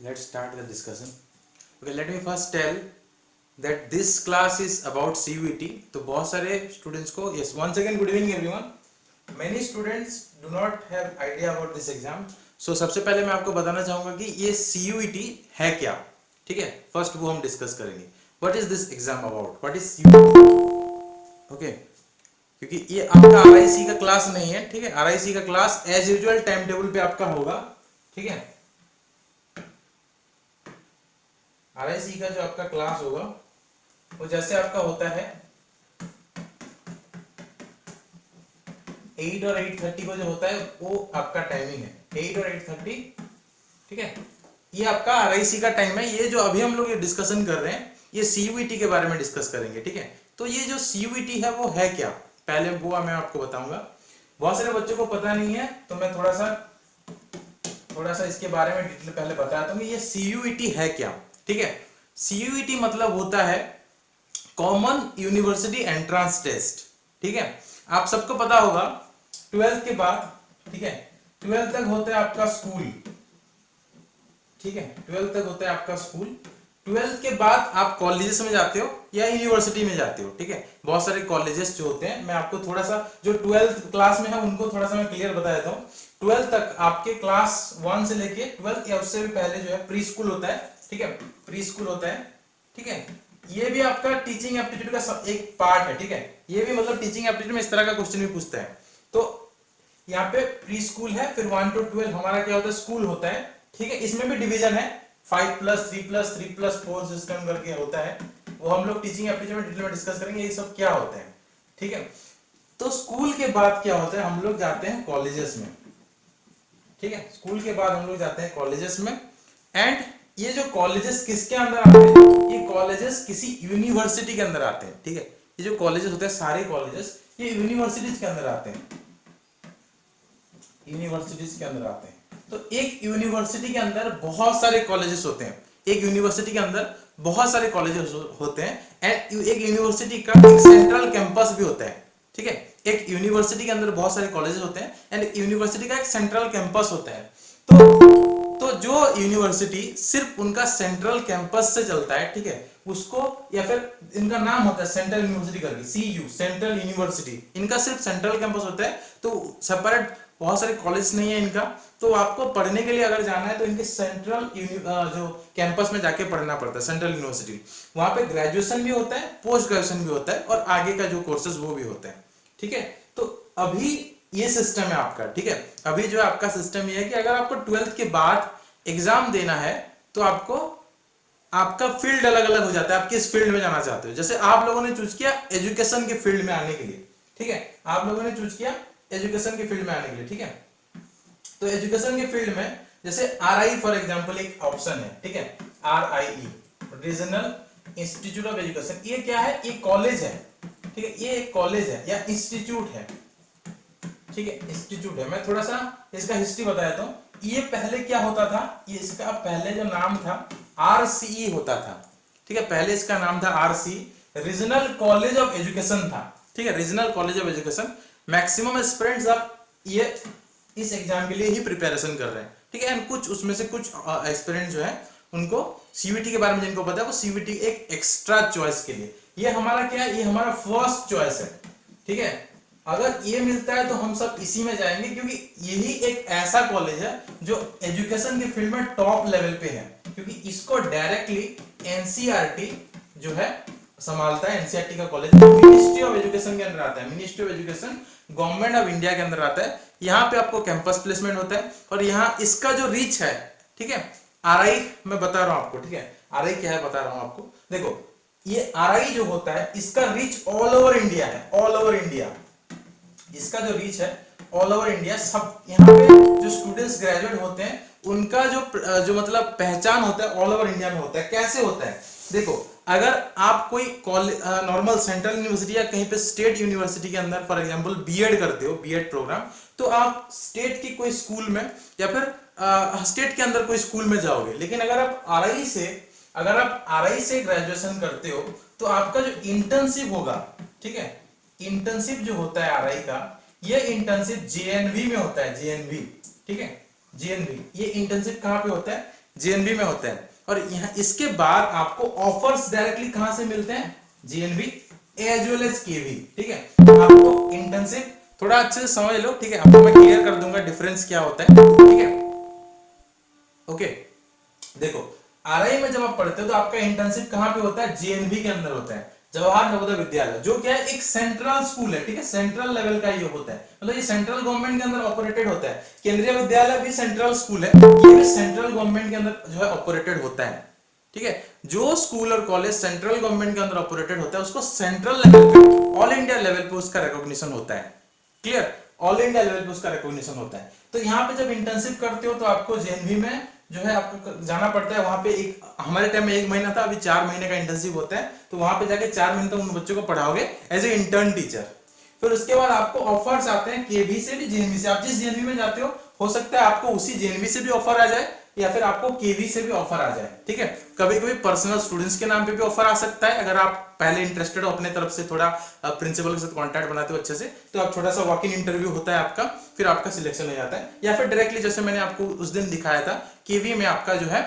let's start the discussion. Okay, let me first tell that this class is about CUET. तो बहुत सारे students को yes once again good evening everyone. Many students do not have idea about this exam. So सबसे पहले मैं आपको बताना चाहूँगा कि ये CUET है क्या, ठीक है? First वो हम discuss करेंगे. What is this exam about? What is CUET? Okay. क्योंकि ये आपका RIC का क्लास नहीं है, ठीक है? RIC का class as usual time table पे आपका होगा, ठीक है? RIC का जो आपका क्लास होगा वो जैसे आपका होता है 8 और 8:30 को जो होता है वो आपका टाइमिंग है 8 और 8:30, ठीक है? ये आपका RIC का टाइम है. ये जो अभी हम लोग ये डिस्कशन कर रहे हैं ये CUET के बारे में डिस्कस करेंगे, ठीक है? तो ये जो CUET है वो है क्या, पहले वो मैं आपको बताऊंगा. बहुत सारे बच्चों को पता नहीं है तो मैं थोड़ा सा इसके बारे में डिटेल पहले बताता हूँ कि ये CUET है क्या, ठीक है? CUET मतलब होता है कॉमन यूनिवर्सिटी एंट्रेंस टेस्ट, ठीक है? आप सबको पता होगा 12th के बाद, ठीक है, 12th तक होता है आपका स्कूल, ठीक है? 12th तक होता है आपका स्कूल. 12th के बाद आप कॉलेजेस में जाते हो या यूनिवर्सिटी में जाते हो, ठीक है? बहुत सारे कॉलेजेस जो होते हैं, मैं आपको थोड़ा सा जो 12th क्लास में है उनको थोड़ा सा मैं क्लियर बता देता हूँ. 12th तक आपके क्लास 1 से लेके 12th या उससे भी पहले जो है प्री स्कूल होता है, ठीक है? प्री स्कूल होता है, ठीक है? ये भी आपका टीचिंग एप्टीट्यूड का एक पार्ट है, ठीक है? ये भी मतलब टीचिंग एप्टीट्यूड में इस तरह का क्वेश्चन भी पूछता है. तो यहाँ पे प्री स्कूल है, फिर 1 to 12 हमारा क्या होता है, स्कूल होता है, ठीक है? इसमें भी डिवीजन है 5+3+3+4 सिस्टम करके होता है. वो हम लोग टीचिंग एप्टीट्यूड में डिटेल में डिस्कस करेंगे ये सब क्या होता है, ठीक है? तो स्कूल के बाद क्या होता है, हम लोग जाते हैं कॉलेजेस में, ठीक है? स्कूल के बाद हम लोग जाते हैं कॉलेजेस में. एंड ये जो कॉलेजेस किसके अंदर आते हैं, ये कॉलेजेस किसी यूनिवर्सिटी के अंदर आते हैं, ठीक है? ये जो कॉलेजेस होते हैं सारे कॉलेजेस ये यूनिवर्सिटीज के अंदर आते हैं, यूनिवर्सिटीज के अंदर आते हैं. तो एक यूनिवर्सिटी के अंदर बहुत सारे कॉलेजेस होते हैं, एक यूनिवर्सिटी के अंदर बहुत सारे कॉलेजेस होते हैं. एंड एक यूनिवर्सिटी का एक सेंट्रल कैंपस भी होता है, ठीक है? एक यूनिवर्सिटी के अंदर बहुत सारे कॉलेजेस होते हैं एंड यूनिवर्सिटी का एक सेंट्रल कैंपस होता है. तो जो यूनिवर्सिटी सिर्फ उनका सेंट्रल कैंपस से चलता है, ठीक है, उसको या फिर इनका नाम होता है सेंट्रल यूनिवर्सिटी करके, CU सेंट्रल यूनिवर्सिटी, इनका सिर्फ सेंट्रल कैंपस होता है. तो सेपरेट बहुत सारे कॉलेज नहीं है इनका. तो आपको पढ़ने के लिए अगर जाना है तो इनके सेंट्रल जो कैंपस में जाके पढ़ना पड़ता है, सेंट्रल यूनिवर्सिटी. वहां पे ग्रेजुएशन भी होता है, पोस्ट ग्रेजुएशन भी होता है और आगे का जो कोर्सेज वो भी होते हैं, ठीक है? तो अभी ये सिस्टम है आपका, ठीक है? अभी जो आपका सिस्टम ये है कि अगर आपको 12th के बाद एग्जाम देना है तो आपको आपका फील्ड अलग अलग हो जाता है, आप किस फील्ड में जाना चाहते हो. जैसे आप लोगों ने चूज किया एजुकेशन के फील्ड में आने के लिए, ठीक है? आप लोगों ने चूज किया एजुकेशन के फील्ड में आने के लिए, ठीक है? तो एजुकेशन के फील्ड में जैसे RI फॉर एग्जांपल एक ऑप्शन है, ठीक है? RIE regional institute of education. ये क्या है, ये कॉलेज है, ठीक है? ये एक कॉलेज है या इंस्टीट्यूट है, ठीक है? इंस्टीट्यूट है. मैं थोड़ा सा इसका हिस्ट्री बता देता हूं. ये पहले क्या होता था, ये इसका पहले जो नाम था RCE होता था, ठीक है? पहले इसका नाम था RC regional college of education था, ठीक है? Regional college of education. Maximum aspirants आप ये इस एग्जाम के लिए ही प्रिपरेशन कर रहे हैं, ठीक है? एंड कुछ उसमें से कुछ एस्पिरेंट जो है उनको CUET के बारे में जिनको पता है वो CUET एक एक्स्ट्रा चॉइस के लिए. ये हमारा क्या है, ये हमारा फर्स्ट चॉइस है, ठीक है? अगर ये मिलता है तो हम सब इसी में जाएंगे क्योंकि यही एक ऐसा कॉलेज है जो एजुकेशन के फील्ड में टॉप लेवल पे है, क्योंकि इसको डायरेक्टली NCERT जो है संभालता है. NCERT का कॉलेज मिनिस्ट्री ऑफ एजुकेशन के अंदर आता है, ministry of education government of India के अंदर आता है. यहाँ पे आपको कैंपस प्लेसमेंट होता है और यहाँ इसका जो रीच है, ठीक है? RI मैं बता रहा हूँ आपको, ठीक है? RI क्या है बता रहा हूँ आपको. देखो ये RI जो होता है इसका रीच ऑल ओवर इंडिया है, ऑल ओवर इंडिया. इसका जो रीच है ऑल ओवर इंडिया. सब यहाँ पे जो स्टूडेंट्स ग्रेजुएट होते हैं उनका जो मतलब पहचान होता है ऑल ओवर इंडिया में होता है. कैसे होता है, देखो अगर आप कोई नॉर्मल सेंट्रल यूनिवर्सिटी या कहीं पे स्टेट यूनिवर्सिटी के अंदर फॉर एग्जांपल बीएड करते हो, बीएड प्रोग्राम, तो आप स्टेट की कोई स्कूल में या फिर स्टेट के अंदर कोई स्कूल में जाओगे. लेकिन अगर आप RI से ग्रेजुएशन करते हो तो आपका जो इंटर्नशिप होगा, ठीक है? इंटर्नशिप जो होता है RI का, ये इंटर्नशिप JNV में होता है, JNV, ठीक है? JNV ये इंटर्नशिप कहां पे होता है, जेएनवी में होते हैं। और यहाँ इसके बाद आपको ऑफर्स डायरेक्टली कहां से मिलते हैं, जेएनवी एज वेल एज केवी। ठीक है, आपको इंटर्नशिप थोड़ा अच्छे से समझ लो। ठीक है, आपको मैं क्लियर कर दूंगा डिफरेंस क्या होता है। ठीक है, ओके। देखो आरआई में जब आप पढ़ते हो तो आपका इंटर्नशिप कहां पे होता है, जेएनवी के अंदर होता है, जवाहर नवोदय विद्यालय, जो क्या है एक सेंट्रल स्कूल है। ठीक है, सेंट्रल लेवल का ये होता है, मतलब ये सेंट्रल गवर्नमेंट के अंदर ऑपरेटेड होता है। केंद्रीय विद्यालय भी सेंट्रल स्कूल है, ये भी सेंट्रल गवर्नमेंट के अंदर जो है ऑपरेटेड होता है। ठीक है, जो स्कूल और कॉलेज सेंट्रल गवर्नमेंट के अंदर ऑपरेटेड होता है उसको सेंट्रल लेवल पे, ऑल इंडिया लेवल पे उसका रिकॉग्निशन होता है। क्लियर, ऑल इंडिया लेवल पे उसका रिकॉग्निशन होता है। तो यहाँ पे जब इंटर्नशिप करते हो तो आपको जेएनवी में जो है आपको जाना पड़ता है। वहां पे एक हमारे टाइम में 1 महीना था, अभी 4 महीने का इंटर्नशिप होता है। तो वहां पे जाके 4 महीने तक उन बच्चों को पढ़ाओगे एज ए इंटर्न टीचर। फिर उसके बाद आपको ऑफर्स आते हैं केवी से भी, जेएनवी से। आप जिस जेएनवी में जाते हो सकता है आपको उसी जेएनवी से भी ऑफर आ जाए या फिर आपको केवी से भी ऑफर आ जाए। ठीक है, कभी कभी पर्सनल स्टूडेंट्स के नाम पे भी ऑफर आ सकता है। अगर आप पहले इंटरेस्टेड हो, अपने तरफ से थोड़ा प्रिंसिपल के साथ कांटेक्ट बनाते हो अच्छे से, तो आप छोटा सा वॉक इन इंटरव्यू होता है आपका, फिर आपका सिलेक्शन हो जाता है। या फिर डायरेक्टली जैसे मैंने आपको उस दिन दिखाया था, केवी में आपका जो है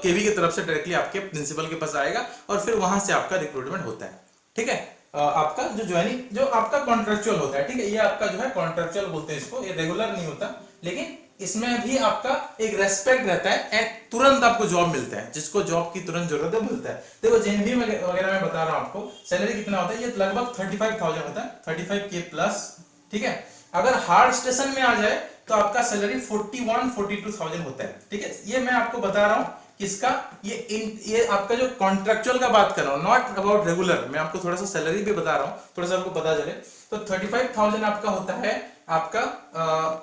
केवी की तरफ से डायरेक्टली आपके प्रिंसिपल के पास आएगा और फिर वहां से आपका रिक्रूटमेंट होता है। ठीक है, आपका जो ज्वाइनिंग जो आपका कॉन्ट्रेक्चुअल होता है। ठीक है, ये आपका जो है कॉन्ट्रेक्चुअल बोलते हैं इसको, ये रेगुलर नहीं होता, लेकिन इसमें भी आपका एक रेस्पेक्ट रहता है एंड तुरंत आपको जॉब मिलता है, जिसको जॉब की तुरंत जरूरत है मिलता है। देखो जेएनवी वगैरह में बता रहा हूं आपको सैलरी कितना होता है, ये लगभग 35,000 होता है, 35K प्लस। ठीक है, अगर हार्ड स्टेशन में आ जाए तो आपका सैलरी 41-42,000 होता है। ठीक है, ये मैं आपको बता रहा हूं किसका, ये आपका जो कॉन्ट्रेक्चुअल का बात कर रहा हूं, नॉट अबाउट रेगुलर। मैं आपको थोड़ा सा सैलरी भी बता रहा हूं, थोड़ा सा आपको पता चले। तो 35,000 आपका होता है आपका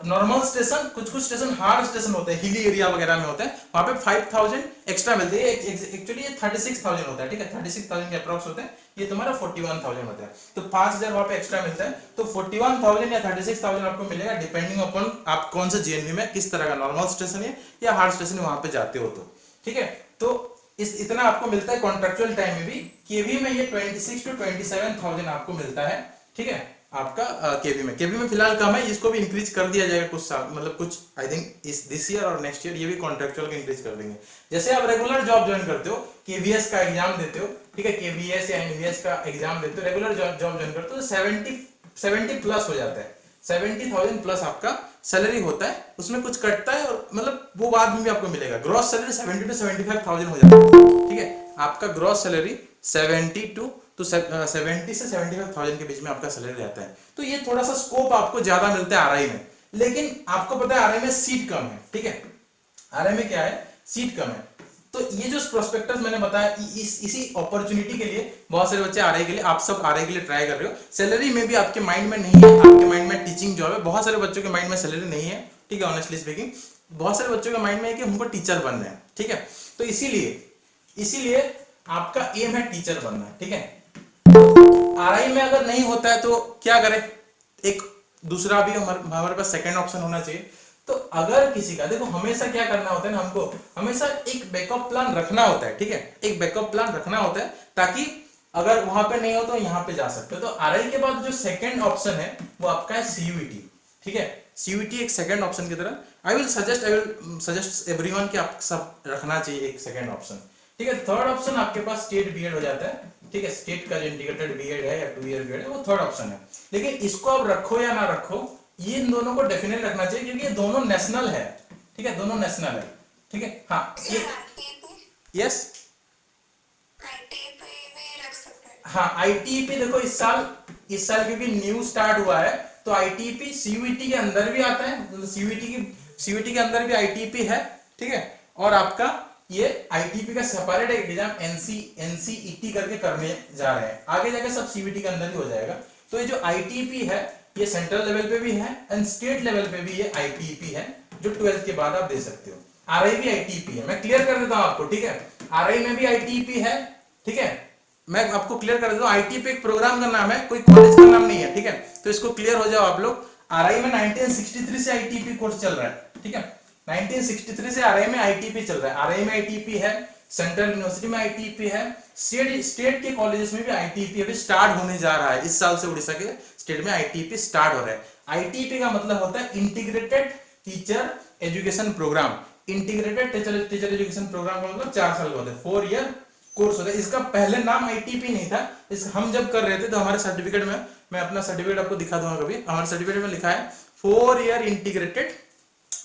नॉर्मल स्टेशन। कुछ कुछ स्टेशन हार्ड स्टेशन होते हैं, हिली एरिया वगैरह में होते हैं, वहां पे 5,000 एक्स्ट्रा मिलते हैं। एक्चुअली ये 36,000 होता है। ठीक है, 36,000 के अप्रॉक्स होता है, ये तुम्हारा 41,000 होता है। तो 5,000 वहां पे एक्स्ट्रा मिलता है। तो 41,000 या 36,000 आपको मिलेगा डिपेंडिंग अपॉन आप कौन से जेएनवी में किस तरह का नॉर्मल स्टेशन है या हार्ड स्टेशन है वहां पे जाते हो तो। ठीक है, तो इतना आपको मिलता है कॉन्ट्रेक्चुअल टाइम में भी। केवी में ये 26 to 27,000 आपको मिलता है। ठीक है, आपका केवी में फिलहाल कम है, इसको भी इंक्रीज कर दिया जाएगा कुछ साल, मतलब कुछ आई थिंक इस दिस ईयर और नेक्स्ट ईयर ये भी कॉन्ट्रेक्चुअल का इंक्रीज कर देंगे। जैसे आप रेगुलर जॉब ज्वाइन करते हो, केवीएस का एग्जाम देते हो, ठीक है, केवीएस या एनवीएस का एग्जाम देते हो, रेगुलर जॉब ज्वाइन करते हो, 70 प्लस हो जाता है, 70,000 प्लस आपका सैलरी होता है। उसमें कुछ कटता है और मतलब वो बाद में भी आपको मिलेगा। ग्रॉस सैलरी 70 to 75,000 हो जाता है। ठीक है, आपका ग्रॉस सैलरी 70 से 75,000 के बीच में आपका सैलरी रहता है। तो ये थोड़ा सा स्कोप आपको ज्यादा मिलता है आरआई में, लेकिन आपको पता है आरआई में सीट कम है। ठीक है, आरआई में क्या है, सीट कम है। तो ये जो प्रोस्पेक्टस मैंने बताया, इसी अपॉर्चुनिटी के लिए बहुत सारे बच्चे आरआई के लिए, आप सब आरआई के लिए ट्राई कर रहे हो। सैलरी में भी आपके माइंड में नहीं है, आपके माइंड में टीचिंग जॉब है। बहुत सारे बच्चों के माइंड में सैलरी नहीं है। ठीक है, ऑनेस्टली स्पीकिंग बहुत सारे बच्चों के माइंड में है कि हमको टीचर बनना है। ठीक है, तो इसीलिए आपका एम है टीचर बनना। ठीक है, आरआई में अगर नहीं होता है तो क्या करें, एक दूसरा भी हमारे पास सेकंड ऑप्शन होना चाहिए। तो अगर किसी का, देखो हमेशा क्या करना होता है ना, हमको हमेशा एक बैकअप प्लान रखना होता है। ठीक है, एक बैकअप प्लान रखना होता है ताकि अगर वहां पे नहीं हो तो यहाँ पे जा सकते हो। तो आरआई के बाद जो सेकंड ऑप्शन है वो आपका है सीयूईटी। ठीक है, सीयूईटी एक सेकंड ऑप्शन की तरह आई विल सजेस्ट एवरीवन कि आप सब रखना चाहिए एक सेकंड ऑप्शन। ठीक है, थर्ड ऑप्शन आपके पास स्टेट बीएड हो जाता है। ठीक है, स्टेट का जो इंटीग्रेटेड बीएड है या 2 ईयर बीएड है वो थर्ड ऑप्शन है। लेकिन इसको आप रखो या ना रखो, ये इन दोनों को डेफिनेट रखना चाहिए क्योंकि ये दोनों नेशनल है। ठीक है, दोनों नेशनल है। ठीक है, हाँ यस हाँ आईटीपी देखो इस साल क्योंकि न्यू स्टार्ट हुआ है तो आईटीपी सीयूईटी के अंदर भी आता है। सीयूईटी के अंदर भी आईटीपी है। ठीक है, और आपका ये आईटीपी का सेपरेट एग्जाम एनसीईटी करके करने जा रहे हैं। आगे जाके सब सीयूईटी के अंदर ही हो जाएगा। तो ये जो आईटीपी है ये सेंट्रल लेवल पे भी है एंड स्टेट लेवल पे भी ये आईटीपी है जो 12th के बाद आप दे सकते हो। आरआई भी आईटीपी है, मैं क्लियर कर देता हूं आपको। ठीक है, आरआई में भी आईटीपी है। ठीक है, मैं आपको क्लियर कर देता हूं, आईटीपी एक प्रोग्राम का नाम है, कोई कॉलेज का नाम नहीं है। ठीक है, तो इसको क्लियर हो जाओ आप लोग। आरआई में 1963 से आईटीपी कोर्स चल रहा है। ठीक है, 1963 से आरआई में आईटीपी चल रहा है। आरआई में आईटीपी है, सेंट्रल यूनिवर्सिटी में आईटीपी है, स्टेट के कॉलेजेस में भी आईटीपी अभी स्टार्ट होने जा रहा है। इस साल से उड़ीसा के स्टेट में आईटीपी स्टार्ट हो रहा है। आईटीपी का मतलब होता है integrated teacher education programme. Integrated teacher education programme का मतलब 4 साल का होता है, 4 ईयर कोर्स होता है। इसका पहले नाम आईटीपी नहीं था, इस हम जब कर रहे थे तो हमारे सर्टिफिकेट में, मैं अपना सर्टिफिकेट आपको दिखा दूंगा कभी, हमारे सर्टिफिकेट में लिखा है 4 ईयर इंटीग्रेटेड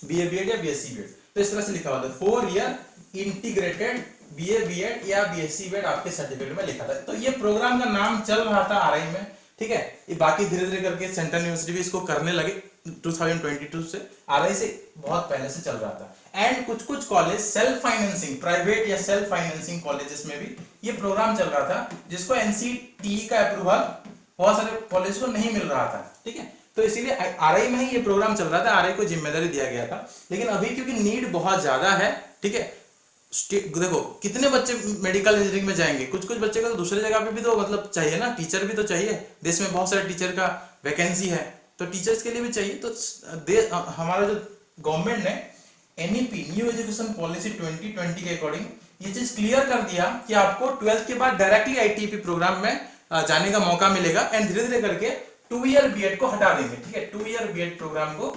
बीए बीएड या बीएससी बीएड, तो इस तरह से लिखा हुआ था 4 ईयर इंटीग्रेटेड बीए बीएड या बीएससी बीएड आपके सर्टिफिकेट में लिखा था। तो ये प्रोग्राम का नाम चल रहा था आरआई में, ठीक है। ये बाकी धीरे धीरे करके सेंट्रल यूनिवर्सिटी भी इसको करने लगे 2022 से, आरआई से बहुत पहले से चल रहा था। एंड कुछ कुछ कॉलेज सेल्फ फाइनेंसिंग, प्राइवेट या सेल्फ फाइनेंसिंग कॉलेजेस में भी ये प्रोग्राम चल रहा था, जिसको एनसीटीई का अप्रूवल बहुत सारे कॉलेज को नहीं मिल रहा था, ठीक है। तो इसीलिए आरआई में ही ये प्रोग्राम चल रहा था, आरआई को जिम्मेदारी दिया गया था। लेकिन अभी क्योंकि नीड बहुत ज्यादा है, ठीक है, देखो कितने बच्चे मेडिकल इंजीनियरिंग में जाएंगे, कुछ कुछ बच्चे को तो दूसरी जगह पे भी तो मतलब चाहिए ना, टीचर भी तो चाहिए, देश में बहुत सारे टीचर का वैकेंसी है, तो टीचर्स के लिए भी चाहिए। तो हमारा जो गवर्नमेंट ने एनईपी न्यू एजुकेशन पॉलिसी 2020 के अकॉर्डिंग ये चीज क्लियर कर दिया कि आपको 12th के बाद डायरेक्टली आईटीपी प्रोग्राम में जाने का मौका मिलेगा। एंड धीरे धीरे करके 2 ईयर बीएड को हटा देंगे, ठीक है, 2 ईयर बीएड प्रोग्राम को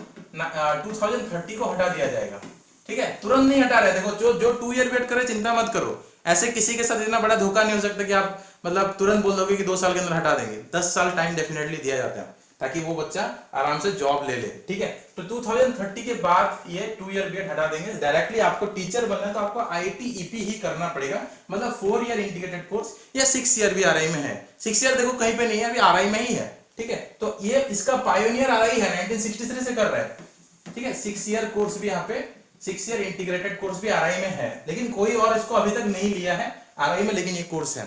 2030 को हटा दिया जाएगा, ठीक है। तुरंत नहीं हटा रहे, देखो जो 2 ईयर वेट करे चिंता मत करो, ऐसे किसी के साथ इतना बड़ा धोखा नहीं हो सकता कि आप मतलब तुरंत बोल दोगे कि 2 साल के अंदर हटा देंगे। 10 साल टाइम डेफिनेटली दिया जाता है ताकि वो बच्चा आराम से जॉब ले ले, ठीक है। तो 2030 के बाद ये 2 ईयर बीएड हटा देंगे, डायरेक्टली आपको टीचर बनना है तो आपको आईटीईपी ही करना पड़ेगा, मतलब 4 ईयर इंटीग्रेटेड कोर्स, या 6 ईयर भी आरआई में है। 6 ईयर देखो कहीं पे नहीं है, अभी आरआई में ही है, ठीक है। तो ये इसका पायोनियर आरआई है, 1963 से कर रहा है, ठीक है। 6 ईयर कोर्स भी यहाँ पे 6 ईयर इंटीग्रेटेड कोर्स भी आरआई में है, लेकिन कोई और इसको अभी तक नहीं लिया है आरआई में, लेकिन ये कोर्स है।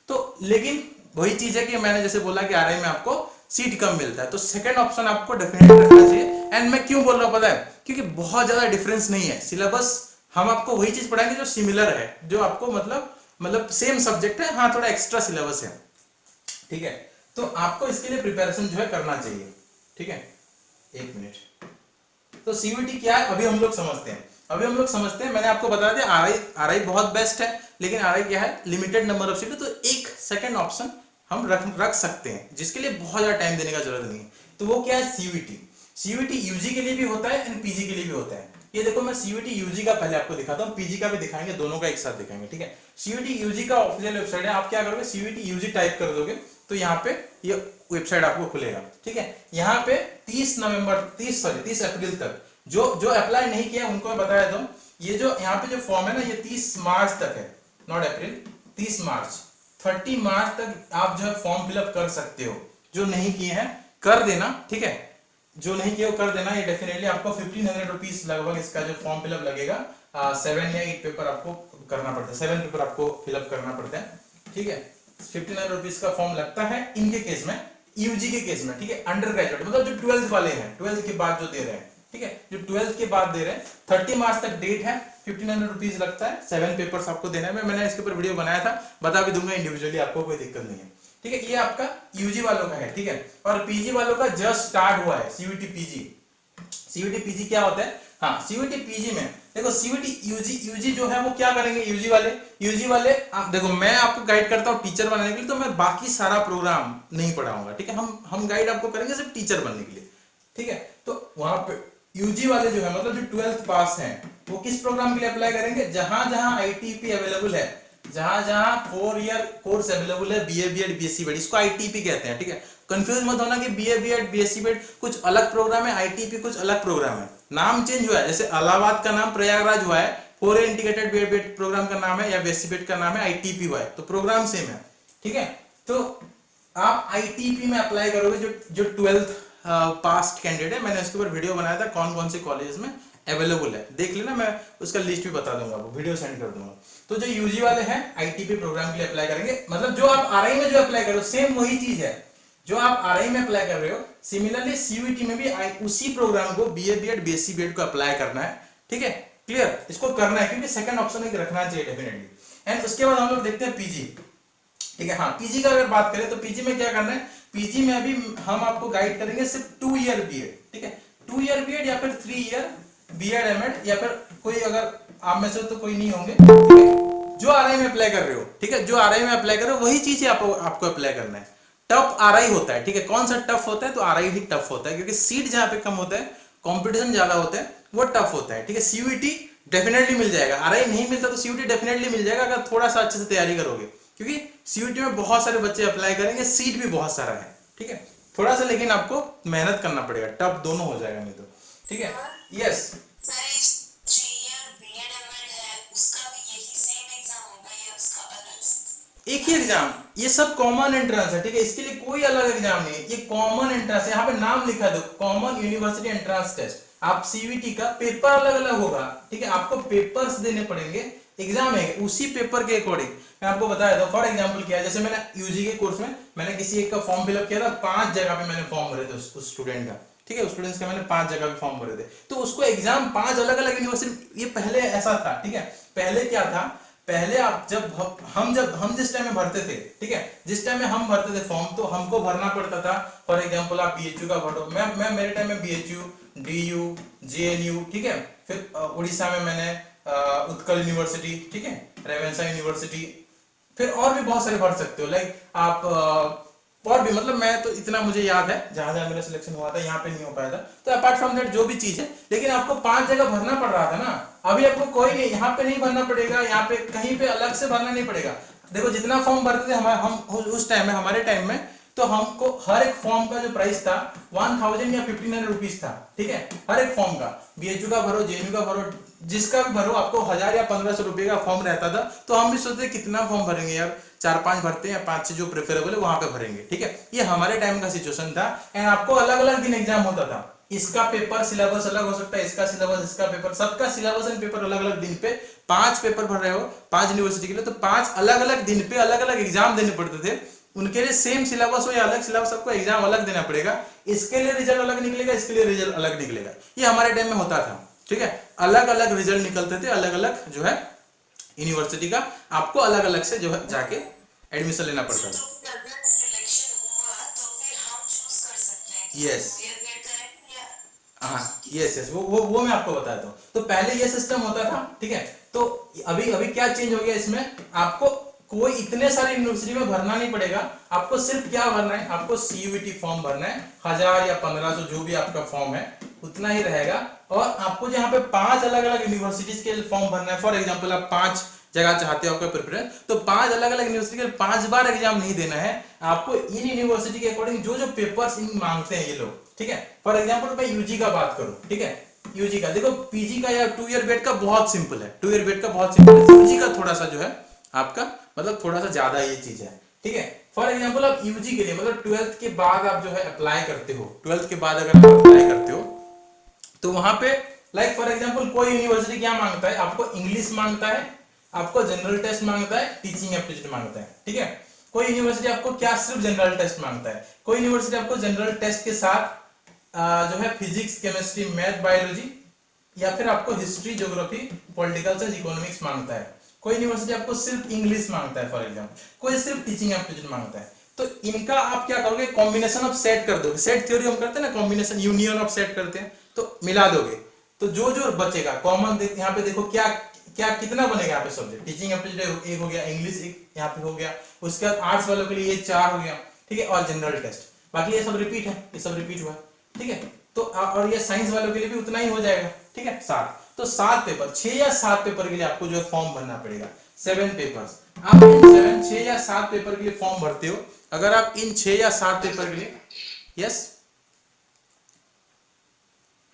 तो लेकिन वही चीज है कि मैंने जैसे बोला कि आरआई में आपको सीट कम मिलता है, तो सेकंड ऑप्शन आपको डेफिनेटली रखना चाहिए। एंड मैं क्यों बोल रहा हूं पता है, क्योंकि बहुत ज्यादा डिफरेंस नहीं है, सिलेबस हम आपको वही चीज पढ़ाएंगे जो सिमिलर है, जो आपको मतलब सेम सब्जेक्ट है, हाँ थोड़ा एक्स्ट्रा सिलेबस है, ठीक है। तो आपको इसके लिए प्रिपरेशन जो है करना चाहिए, ठीक है। एक मिनट, तो सीयूईटी क्या है अभी हम लोग समझते हैं। मैंने आपको बता दिया आरआई बहुत बेस्ट है, लेकिन आरआई क्या है, लिमिटेड नंबर ऑफ सीट, तो एक सेकंड ऑप्शन हम रख सकते हैं जिसके लिए बहुत ज्यादा टाइम देने का जरूरत नहीं है। तो वो क्या है, सीयूईटी यूजी के लिए भी होता है एंड पीजी के लिए भी होता है। ये देखो मैं सीयूईटी यूजी का पहले आपको दिखाता हूँ, पीजी का भी दिखाएंगे, दोनों का एक साथ दिखाएंगे, ठीक है। सीयूईटी यूजी का ऑफिशियल वेबसाइट है, आप क्या करोगे, सीयूईटी यूजी टाइप कर दोगे तो यहाँ पे ये वेबसाइट आपको खुलेगा, ठीक है। यहाँ पे 30 अप्रैल तक जो अप्लाई नहीं किया उनको मैं बताया दूं, ये जो यहाँ पे जो फॉर्म है ना, ये 30 मार्च तक है, नॉट अप्रैल, 30 मार्च, 30 मार्च तक आप जो है फॉर्म फिलअप कर सकते हो। जो नहीं किए हैं कर देना, ठीक है, जो नहीं किए वो कर देना। ये डेफिनेटली आपको 1500 रुपीज लगभग इसका जो फॉर्म फिलअप लगेगा, 7 या 8 पेपर आपको करना पड़ता है, 7 पेपर आपको फिलअप करना पड़ता है, ठीक है। 1500 रुपीज का फॉर्म लगता है इनके केस में, यूजी के केस में, ठीक है। अंडर ग्रेजुएट मतलब जो 12th वाले हैं, 12th के बाद जो दे रहे हैं, ठीक है, जो 12th के बाद दे रहे हैं, 30 मार्च तक डेट है, 1500 रुपीज लगता है, 7 पेपर्स आपको देना है। मैंने इसके ऊपर वीडियो बनाया था, बता भी दूंगा इंडिविजुअली, आपको कोई दिक्कत नहीं है, ठीक है। ये आपका यूजी वालों का है, ठीक है। और पीजी वालों का जस्ट स्टार्ट हुआ है, सीयूईटी पीजी क्या होता है, हाँ सीयूईटी पीजी में देखो, सीयूईटी यूजी जो है वो क्या करेंगे, यूजी वाले आप देखो, मैं आपको गाइड करता हूँ टीचर बनने के लिए, तो मैं बाकी सारा प्रोग्राम नहीं पढ़ाऊंगा, ठीक है। हम गाइड आपको करेंगे सिर्फ टीचर बनने के लिए, ठीक है। तो वहां पे यूजी वाले जो है मतलब जो 12th पास हैं, वो किस प्रोग्राम के लिए अप्लाई करेंगे, जहां जहां आईटीपी अवेलेबल है, जहां जहां 4 ईयर कोर्स अवेलेबल है, बीए बीएड बीएससी बीएड, इसको आईटीपी कहते हैं, ठीक है। कंफ्यूज मत होना कि बीए बीएड बीएससी बीएड कुछ अलग प्रोग्राम है, आईटीपी कुछ अलग प्रोग्राम है, नाम चेंज हुआ है। जैसे इलाहाबाद का नाम प्रयागराज हुआ है, 4 year integrated BA BEd programme का नाम है, या बीएससी बीएड का नाम है आईटीपी हुआ है, तो प्रोग्राम सेम है, ठीक है। तो आप आईटीपी में अप्लाई करोगे जो 12th पास्ट कैंडिडेट है। मैंने इसके ऊपर वीडियो बनाया था कौन कौन से कॉलेज में अवेलेबल है, देख लेना, मैं उसका लिस्ट भी बता दूंगा, वो वीडियो सेंड कर दूंगा। तो जो यूजी वाले हैं आईटीपी प्रोग्राम के लिए अप्लाई करेंगे, मतलब जो आप आरआई में जो अप्लाई करो सेम वही चीज है जो आप आरआई में अप्लाई कर रहे हो, सिमिलरली सीयूईटी में भी उसी प्रोग्राम को बीए बीएड बीएससी बीएड को अप्लाई करना है, ठीक है। क्लियर, इसको करना है क्योंकि सेकंड ऑप्शन एक रखना चाहिए डेफिनेटली। एंड उसके बाद हम लोग देखते हैं पीजी, ठीक है। हाँ, पीजी का अगर बात करें तो पीजी में क्या करना है, पीजी में अभी हम आपको गाइड करेंगे सिर्फ 2 ईयर बीएड, ठीक है, 2 ईयर बीएड या फिर 3 ईयर बीएड एमएड, या फिर कोई अगर आप में से तो कोई नहीं होंगे, ठीक है, जो आरआई में अप्लाई कर रहे हो, ठीक है, जो आरआई में अप्लाई कर रहे हो वही चीज आपको अप्लाई करना है। टफ आरआई होता है, ठीक है, कौन सा टफ होता है, तो आरआई ही टफ होता है, क्योंकि सीट जहां पे कम होता है, कंपटीशन ज्यादा होता है, वो टफ होता है, ठीक है। सीयूईटी डेफिनेटली मिल जाएगा। आरआई नहीं मिलता तो सीयूटी डेफिनेटली मिल जाएगा अगर थोड़ा सा अच्छे से तैयारी करोगे, क्योंकि सीयूटी में बहुत सारे बच्चे अप्लाई करेंगे, सीट भी बहुत सारा है, ठीक है। थोड़ा सा लेकिन आपको मेहनत करना पड़ेगा, टफ दोनों हो जाएगा नहीं तो, ठीक है। यस, एक ही एग्जाम, ये सब कॉमन एंट्रेंस है, ठीक है। इसके लिए कोई अलग एग्जाम नहीं है, ये कॉमन एंट्रेंस है। यहाँ पे नाम लिखा दो, कॉमन यूनिवर्सिटी एंट्रेंस टेस्ट। आप सीवीटी का पेपर अलग अलग होगा, ठीक है, आपको पेपर्स देने पड़ेंगे, एग्जाम है उसी पेपर के अकॉर्डिंग। मैं आपको बताया था, फॉर एग्जांपल क्या है, जैसे मैंने यूजी के कोर्स में मैंने किसी एक का फॉर्म फिलअप किया था, 5 जगह पे मैंने फॉर्म भरे थे उस स्टूडेंट का, ठीक है, उस स्टूडेंट्स का मैंने 5 जगह पे फॉर्म भरे थे, तो उसको एग्जाम 5 अलग अलग यूनिवर्सिटी, ये पहले ऐसा था, ठीक है। पहले क्या था, पहले आप जब हम जिस टाइम में भरते थे, ठीक है, जिस टाइम में हम भरते थे फॉर्म, तो हमको भरना पड़ता था, फॉर एग्जांपल आप बीएचयू का भरो, मैं मेरे टाइम में बीएचयू, डीयू, जेएनयू, ठीक है, फिर उड़ीसा में मैंने उत्कल यूनिवर्सिटी, ठीक है, रेवेन्सा यूनिवर्सिटी, फिर और भी बहुत सारे भर सकते हो, लाइक आप और भी, मतलब मैं तो इतना मुझे याद है जहां जहां मेरा सिलेक्शन हुआ था, यहाँ पे नहीं हो पाया था, तो अपार्ट फ्रॉम दैट जो भी चीज है, लेकिन आपको 5 जगह भरना पड़ रहा था ना। अभी आपको कोई नहीं, यहाँ पे नहीं भरना पड़ेगा, यहाँ पे कहीं पे अलग से भरना नहीं पड़ेगा। देखो जितना फॉर्म भरते थे हम उस टाइम में, हमारे टाइम में, तो हमको हर एक फॉर्म का जो प्राइस था 1000 या 1500 रुपीज था, ठीक है, हर एक फॉर्म का। बीएचयू का भरो, जेएनयू का भरो, जिसका भी भरो, आपको 1000 या 1500 रुपए का फॉर्म रहता था। तो हम भी सोचते कितना फॉर्म भरेंगे यार, 4-5 भरते हैं, 5 से जो प्रेफरेबल है वहां पे भरेंगे, ठीक है। ये हमारे टाइम का सिचुएशन था। एंड आपको अलग अलग दिन एग्जाम होता था, इसका पेपर सिलेबस अलग हो सकता है, इसका सिलेबस, इसका पेपर, सबका सिलेबस एंड पेपर अलग अलग दिन पे। 5 पेपर भर रहे हो 5 यूनिवर्सिटी के लिए, तो 5 अलग अलग दिन पे अलग अलग एग्जाम देने पड़ते थे। उनके लिए सेम सिलेबस हो या अलग सिलेबस, सबको एग्जाम अलग देना पड़ेगा। इसके लिए रिजल्ट अलग निकलेगा, इसके लिए रिजल्ट अलग निकलेगा। ये हमारे टाइम में होता था, ठीक है, अलग अलग रिजल्ट निकलते थे, अलग अलग जो है यूनिवर्सिटी का आपको अलग अलग से जो है जाके एडमिशन लेना पड़ता था। यस, हाँ, यस यस, वो मैं आपको बताता हूँ। तो पहले ये सिस्टम होता था, ठीक है, तो अभी अभी क्या चेंज हो गया इसमें, आपको कोई इतने सारे यूनिवर्सिटी में भरना नहीं पड़ेगा, आपको सिर्फ क्या भरना है, आपको सीयूईटी फॉर्म भरना है, 1000 या 1500 जो भी आपका फॉर्म है उतना ही रहेगा। और आपको जहाँ पे 5 अलग अलग यूनिवर्सिटीज के फॉर्म भरना है, फॉर एग्जाम्पल आप 5 जगह चाहते हो आपका प्रेफरेंस, तो 5 अलग अलग यूनिवर्सिटी के 5 बार एग्जाम नहीं देना है आपको। इन यूनिवर्सिटी के अकॉर्डिंग जो जो पेपर्स इन मांगते हैं ये लोग, ठीक है। फॉर एग्जाम्पल मैं यूजी का बात करूं, ठीक है, यूजी का देखो, पीजी का या 2 ईयर बेड का बहुत सिंपल है, 2 ईयर बेड का बहुत सिंपल है, यूजी का थोड़ा सा जो है आपका मतलब थोड़ा सा ज्यादा ये चीज है, ठीक है। फॉर एग्जाम्पल आप यूजी के लिए मतलब 12th के बाद आप जो है अप्लाई करते हो, 12th के बाद अगर आप अप्लाई करते हो तो वहां पे लाइक फॉर एग्जाम्पल कोई यूनिवर्सिटी क्या मांगता है, आपको इंग्लिश मांगता है, आपको जनरल टेस्ट मांगता है, टीचिंग एप्टीट्यूड मांगता है, ठीक है। कोई यूनिवर्सिटी आपको क्या सिर्फ जनरल टेस्ट मांगता है, कोई यूनिवर्सिटी आपको जनरल टेस्ट के साथ जो है फिजिक्स, केमिस्ट्री, मैथ, बायोलॉजी या फिर आपको history, geography, political science, economics मांगता है। कोई यूनिवर्सिटी आपको सिर्फ इंग्लिश मांगता है फॉर एग्जाम्पल, कोई सिर्फ टीचिंग एप्टीट्यूड मांगता है। तो इनका आप क्या करोगे, कॉम्बिनेशन ऑफ सेट कर दोगे। सेट थ्योरी हम करते हैं ना, कॉम्बिनेशन यूनियन ऑफ सेट करते हैं, तो मिला दोगे तो जो जो बचेगा कॉमन, यहाँ पे देखो क्या क्या कितना बनेगा यहाँ पे सब्जेक्ट, टीचिंग एप्टीट्यूड एक हो गया, इंग्लिश एक यहाँ पे हो गया, उसके बाद आर्ट्स वालों के लिए ये 4 हो गया, ठीक है, और जनरल टेस्ट, बाकी ये सब रिपीट है, ये सब रिपीट हुआ, ठीक है। तो और ये साइंस वालों के लिए भी उतना ही हो जाएगा, ठीक है, 7। तो 7 पेपर, 6 या 7 पेपर के लिए आपको जो है फॉर्म भरना पड़ेगा, 7 पेपर्स। आप इन 6 या 7 पेपर के लिए फॉर्म भरते हो, अगर आप इन 6 या 7 पेपर के लिए, यस,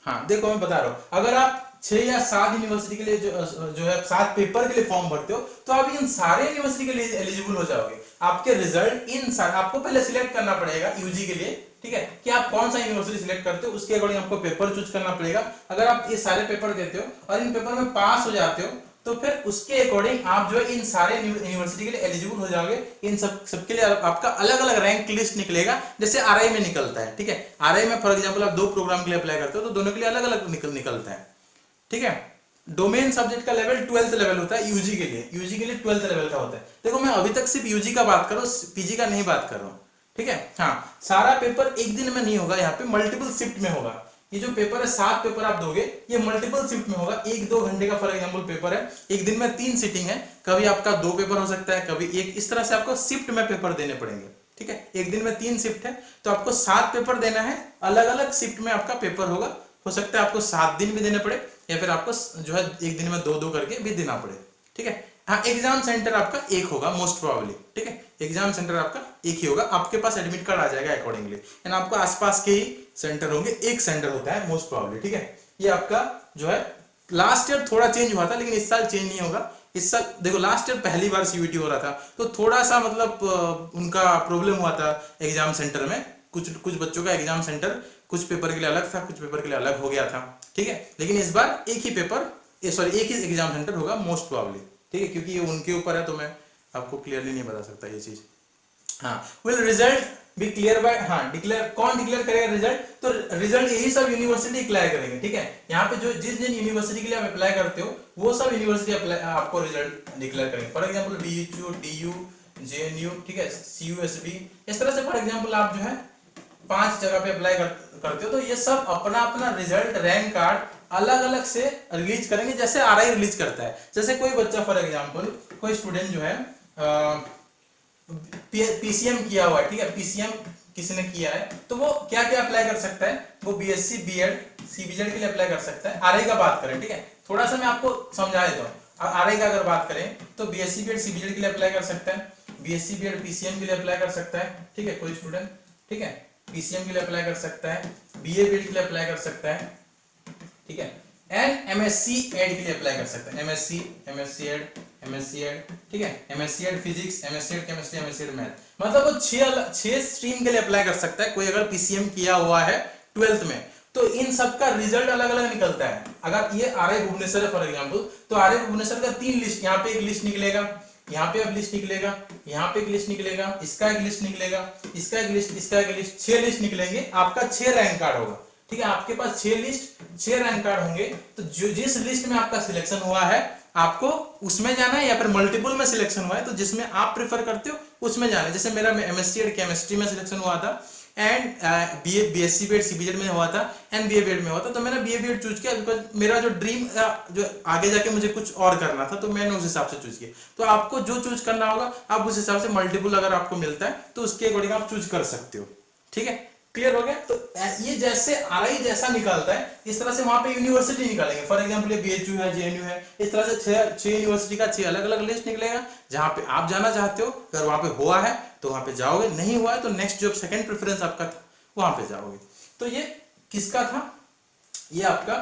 हाँ देखो मैं बता रहा हूं, अगर आप 6 या 7 यूनिवर्सिटी के लिए जो है 7 पेपर के लिए फॉर्म भरते हो, तो आप इन सारे यूनिवर्सिटी के लिए एलिजिबल हो जाओगे। आपके रिजल्ट इन सारे, आपको पहले सिलेक्ट करना पड़ेगा यूजी के लिए, ठीक है, कि आप कौन सा यूनिवर्सिटी सिलेक्ट करते हो, उसके अकॉर्डिंग आपको पेपर चूज करना पड़ेगा। अगर आप ये सारे पेपर देते हो और इन पेपर में पास हो जाते हो, तो फिर उसके अकॉर्डिंग आप जो है इन सारे यूनिवर्सिटी के लिए एलिजिबल हो जाओगे। इन सबके लिए आपका अलग अलग रैंक लिस्ट निकलेगा, जैसे आरआई में निकलता है, ठीक है। आरआई में फॉर एग्जांपल आप 2 प्रोग्राम के लिए अप्लाई करते हो, तो दोनों के लिए अलग अलग निकलता है, ठीक है। डोमेन सब्जेक्ट का लेवल 12th लेवल होता है यूजी के लिए, यूजी के लिए 12th लेवल का होता है। देखो मैं अभी तक सिर्फ यूजी का बात कर रहा हूँ, पीजी का नहीं बात कर रहा हूँ, ठीक है। हाँ, सारा पेपर एक दिन में नहीं होगा, यहाँ पे मल्टीपल शिफ्ट में होगा। ये जो पेपर है 7 पेपर आप दोगे, ये मल्टीपल शिफ्ट में होगा, 1-2 घंटे का फॉर एग्जांपल पेपर है, एक दिन में 3 सीटिंग है, कभी आपका 2 पेपर हो सकता है, कभी 1, इस तरह से आपको शिफ्ट में पेपर देने पड़ेंगे, ठीक है। एक दिन में 3 शिफ्ट है, तो आपको 7 पेपर देना है, अलग अलग शिफ्ट में आपका पेपर होगा। हो सकता है आपको 7 दिन भी देने पड़े, या फिर आपको जो है एक दिन में 2-2 करके भी देना पड़े, ठीक है। हाँ, एग्जाम सेंटर आपका एक होगा मोस्ट प्रोबेबली, ठीक है, एग्जाम सेंटर आपका एक ही होगा, आपके पास एडमिट कार्ड आ जाएगा अकॉर्डिंगली, एंड आपको आसपास के ही सेंटर होंगे, एक सेंटर होता है मोस्ट प्रोबेबली, ठीक है। ये आपका जो है लास्ट ईयर थोड़ा चेंज हुआ था, लेकिन इस साल चेंज नहीं होगा। इस साल देखो लास्ट ईयर पहली बार सीयूईटी हो रहा था, तो थोड़ा सा मतलब उनका प्रॉब्लम हुआ था एग्जाम सेंटर में, कुछ कुछ बच्चों का एग्जाम सेंटर कुछ पेपर के लिए अलग था, कुछ पेपर के लिए अलग हो गया था, ठीक है। लेकिन इस बार एक ही पेपर सॉरी एक ही एग्जाम सेंटर होगा मोस्ट प्रोबेबली, ठीक है, क्योंकि ये उनके ऊपर है, तो मैं आपको क्लियरली नहीं बता सकता ये चीज। हाँ, will result be clear by, हाँ डिक्लेयर, कौन डिक्लेयर करेगा रिजल्ट, तो रिजल्ट यही सब यूनिवर्सिटी डिक्लेयर करेंगे, ठीक है। यहाँ पे जो जिस जिन यूनिवर्सिटी के लिए आप अप्लाई करते हो वो सब यूनिवर्सिटी आपको रिजल्ट डिक्लेयर करेंगे। For example BHU, DU, JNU, ठीक है, सीयूएसबी, इस तरह से फॉर एग्जांपल आप जो है 5 जगह पे अप्लाई करते हो, तो ये सब अपना अपना रिजल्ट, रैंक कार्ड अलग अलग से रिलीज करेंगे, जैसे आरआई रिलीज करता है। जैसे कोई बच्चा फॉर एग्जांपल कोई स्टूडेंट जो है पीसीएम किया हुआ है, ठीक है, पीसीएम किसी ने किया है, तो वो क्या क्या अप्लाई कर सकता है, वो बीएससी, बीएड, सीबीजेड के लिए अप्लाई कर सकता है। आरआई का बात करें, ठीक है, थोड़ा सा मैं आपको समझा देता हूँ। आरआई का अगर बात करें तो बीएससी, बीएड, सीबीजेड के लिए अप्लाई कर सकता है, बीएससी, बीएड, पीसीएम के लिए अप्लाई कर सकता है, ठीक है, कोई स्टूडेंट, ठीक है, पीसीएम के लिए अप्लाई कर सकता है, बीए, बीएड के लिए अप्लाई कर सकता है, ठीक है, एंड एमएससी एड के लिए अप्लाई कर सकते हैं, एमएससी, एमएससी एड, ठीक है, MSc Ed physics, MSc Ed chemistry, MSc Ed math, मतलब वो 6 स्ट्रीम के लिए अप्लाई कर सकता है। कोई अगर पीसीएम किया हुआ है 12th में, तो इन सब का रिजल्ट अलग अलग निकलता है। अगर ये आरआई भुवनेश्वर है फॉर एग्जांपल, तो आरआई भुवनेश्वर का 3 लिस्ट, यहाँ पे एक लिस्ट निकलेगा, यहाँ पे एक लिस्ट निकलेगा, यहाँ पे एक लिस्ट निकलेगा, इसका एक लिस्ट निकलेगा, इसका एक लिस्ट, इसका एक लिस्ट, 6 लिस्ट निकलेंगे, आपका 6 रैंक कार्ड होगा, ठीक है। आपके पास 6 लिस्ट, 6 रैंक कार्ड होंगे, तो जो जिस लिस्ट में आपका सिलेक्शन हुआ है आपको उसमें जाना है, या फिर मल्टीपल में सिलेक्शन हुआ है तो जिसमें आप प्रेफर करते हो उसमें जाना है। जैसे मेरा एमएससी एड केमिस्ट्री में सिलेक्शन हुआ था, and BA, BSc BEd, CBZ में हुआ था, एंड बीए बीएड में हुआ था, तो मैंने बीए बीएड चूज किया बिकॉज मेरा जो ड्रीम जो आगे जाके मुझे कुछ और करना था, तो मैंने उस हिसाब से चूज किया। तो आपको जो चूज करना होगा आप उस हिसाब से, मल्टीपल अगर आपको मिलता है तो उसके अकॉर्डिंग आप चूज कर सकते हो, ठीक है। क्लियर हो गया। तो ये जैसे आरआई जैसा निकालता है, इस तरह से वहां पे यूनिवर्सिटी निकालेंगे। फॉर एग्जांपल ये बीएचयू है, जेएनयू है, इस तरह से 6 यूनिवर्सिटी का 6 अलग अलग लिस्ट निकलेगा, जहां पे आप जाना चाहते हो। अगर वहां पे हुआ है तो वहां पे जाओगे, नहीं हुआ है तो नेक्स्ट जो सेकंड प्रेफरेंस आपका था वहां पे जाओगे। तो ये किसका था, ये आपका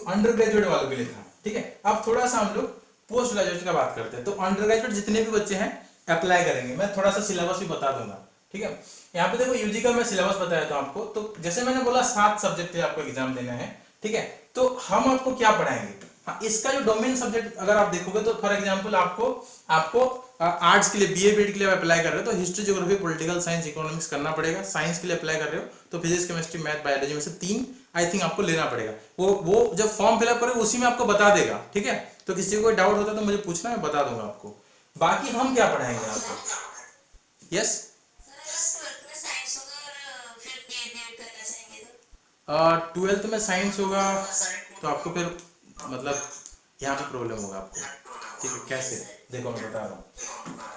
अंडर ग्रेजुएट वालों के लिए था, ठीक है। अब थोड़ा सा हम लोग पोस्ट ग्रेजुएट का बात करते हैं। तो अंडर ग्रेजुएट जितने भी बच्चे हैं अप्लाई करेंगे, मैं थोड़ा सा सिलेबस भी बता दूंगा, ठीक है। यहाँ पे देखो यूजी का मैं सिलेबस बताया था आपको। तो जैसे मैंने बोला 7 सब्जेक्ट है आपको एग्जाम देना है, ठीक है। तो हम आपको क्या पढ़ाएंगे, हाँ, इसका जो डोमेन सब्जेक्ट अगर आप देखोगे तो फॉर एग्जांपल आपको आर्ट्स के लिए बीए बीएड के लिए अप्लाई कर रहे हो तो history, geography, political science, economics करना पड़ेगा। साइंस के लिए अप्लाई कर रहे हो तो फिजिक्स, केमिस्ट्री, मैथ, बायोलॉजी में से 3 आई थिंक आपको लेना पड़ेगा। वो जब फॉर्म फिलअप करोगे उसी में आपको बता देगा, ठीक है। तो किसी को कोई डाउट होता है तो मुझे पूछना, मैं बता दूंगा आपको। बाकी हम क्या पढ़ाएंगे आपको, यस 12th में साइंस होगा तो आपको फिर मतलब यहाँ पे प्रॉब्लम होगा आपको, ठीक है। कैसे, देखो मैं बता रहा हूँ।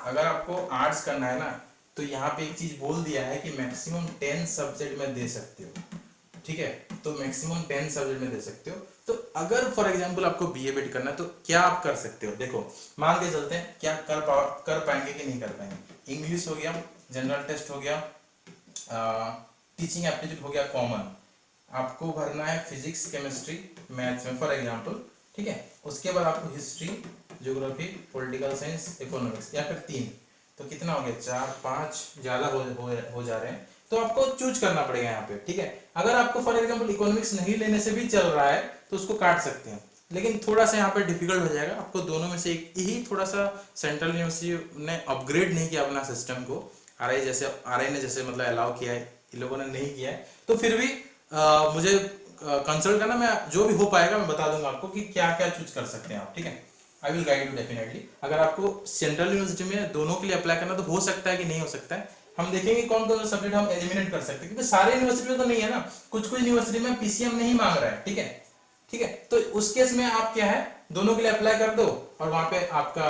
अगर आपको आर्ट्स करना है ना तो यहाँ पे एक चीज बोल दिया है कि मैक्सिमम 10 सब्जेक्ट में दे सकते हो, ठीक है। तो मैक्सिमम 10 सब्जेक्ट में दे सकते हो। तो अगर फॉर एग्जांपल आपको बीए बीएड करना है तो क्या आप कर सकते हो, देखो मान के चलते हैं क्या कर पाएंगे कि नहीं कर पाएंगे। इंग्लिश हो गया, जनरल टेस्ट हो गया, टीचिंग एप्टीट्यूड हो गया कॉमन, आपको भरना है फिजिक्स, केमिस्ट्री, मैथ्स में फॉर एग्जांपल, ठीक है। उसके बाद आपको history, geography, political science, economics, या फिर 3, तो कितना हो गया 4, 5 ज्यादा हो जा रहे हैं। तो आपको चूज करना पड़ेगा यहाँ पे, ठीक है। अगर आपको फॉर एग्जांपल इकोनॉमिक्स नहीं लेने से भी चल रहा है तो उसको काट सकते हैं, लेकिन थोड़ा सा यहाँ पे डिफिकल्ट हो जाएगा आपको। दोनों में से एक ही, थोड़ा सा सेंट्रल यूनिवर्सिटी ने अपग्रेड नहीं किया अपना सिस्टम को, आरआई ने जैसे मतलब अलाउ किया है, इन लोगों ने नहीं किया है। तो फिर भी मुझे कंसल्ट करना, मैं जो भी हो पाएगा मैं बता दूंगा आपको कि क्या क्या चूज कर सकते हैं आप, ठीक है। I will guide you definitely. अगर आपको सेंट्रल यूनिवर्सिटी में दोनों के लिए अप्लाई करना तो हो सकता है कि नहीं हो सकता है, हम देखेंगे कौन कौन सा सब्जेक्ट हम एलिमिनेट कर सकते हैं, क्योंकि सारे यूनिवर्सिटी में तो नहीं है ना, कुछ यूनिवर्सिटी में पीसीएम नहीं मांग रहा है, ठीक है, ठीक है। तो उस केस में आप क्या है, दोनों के लिए अप्लाई कर दो और वहां पे आपका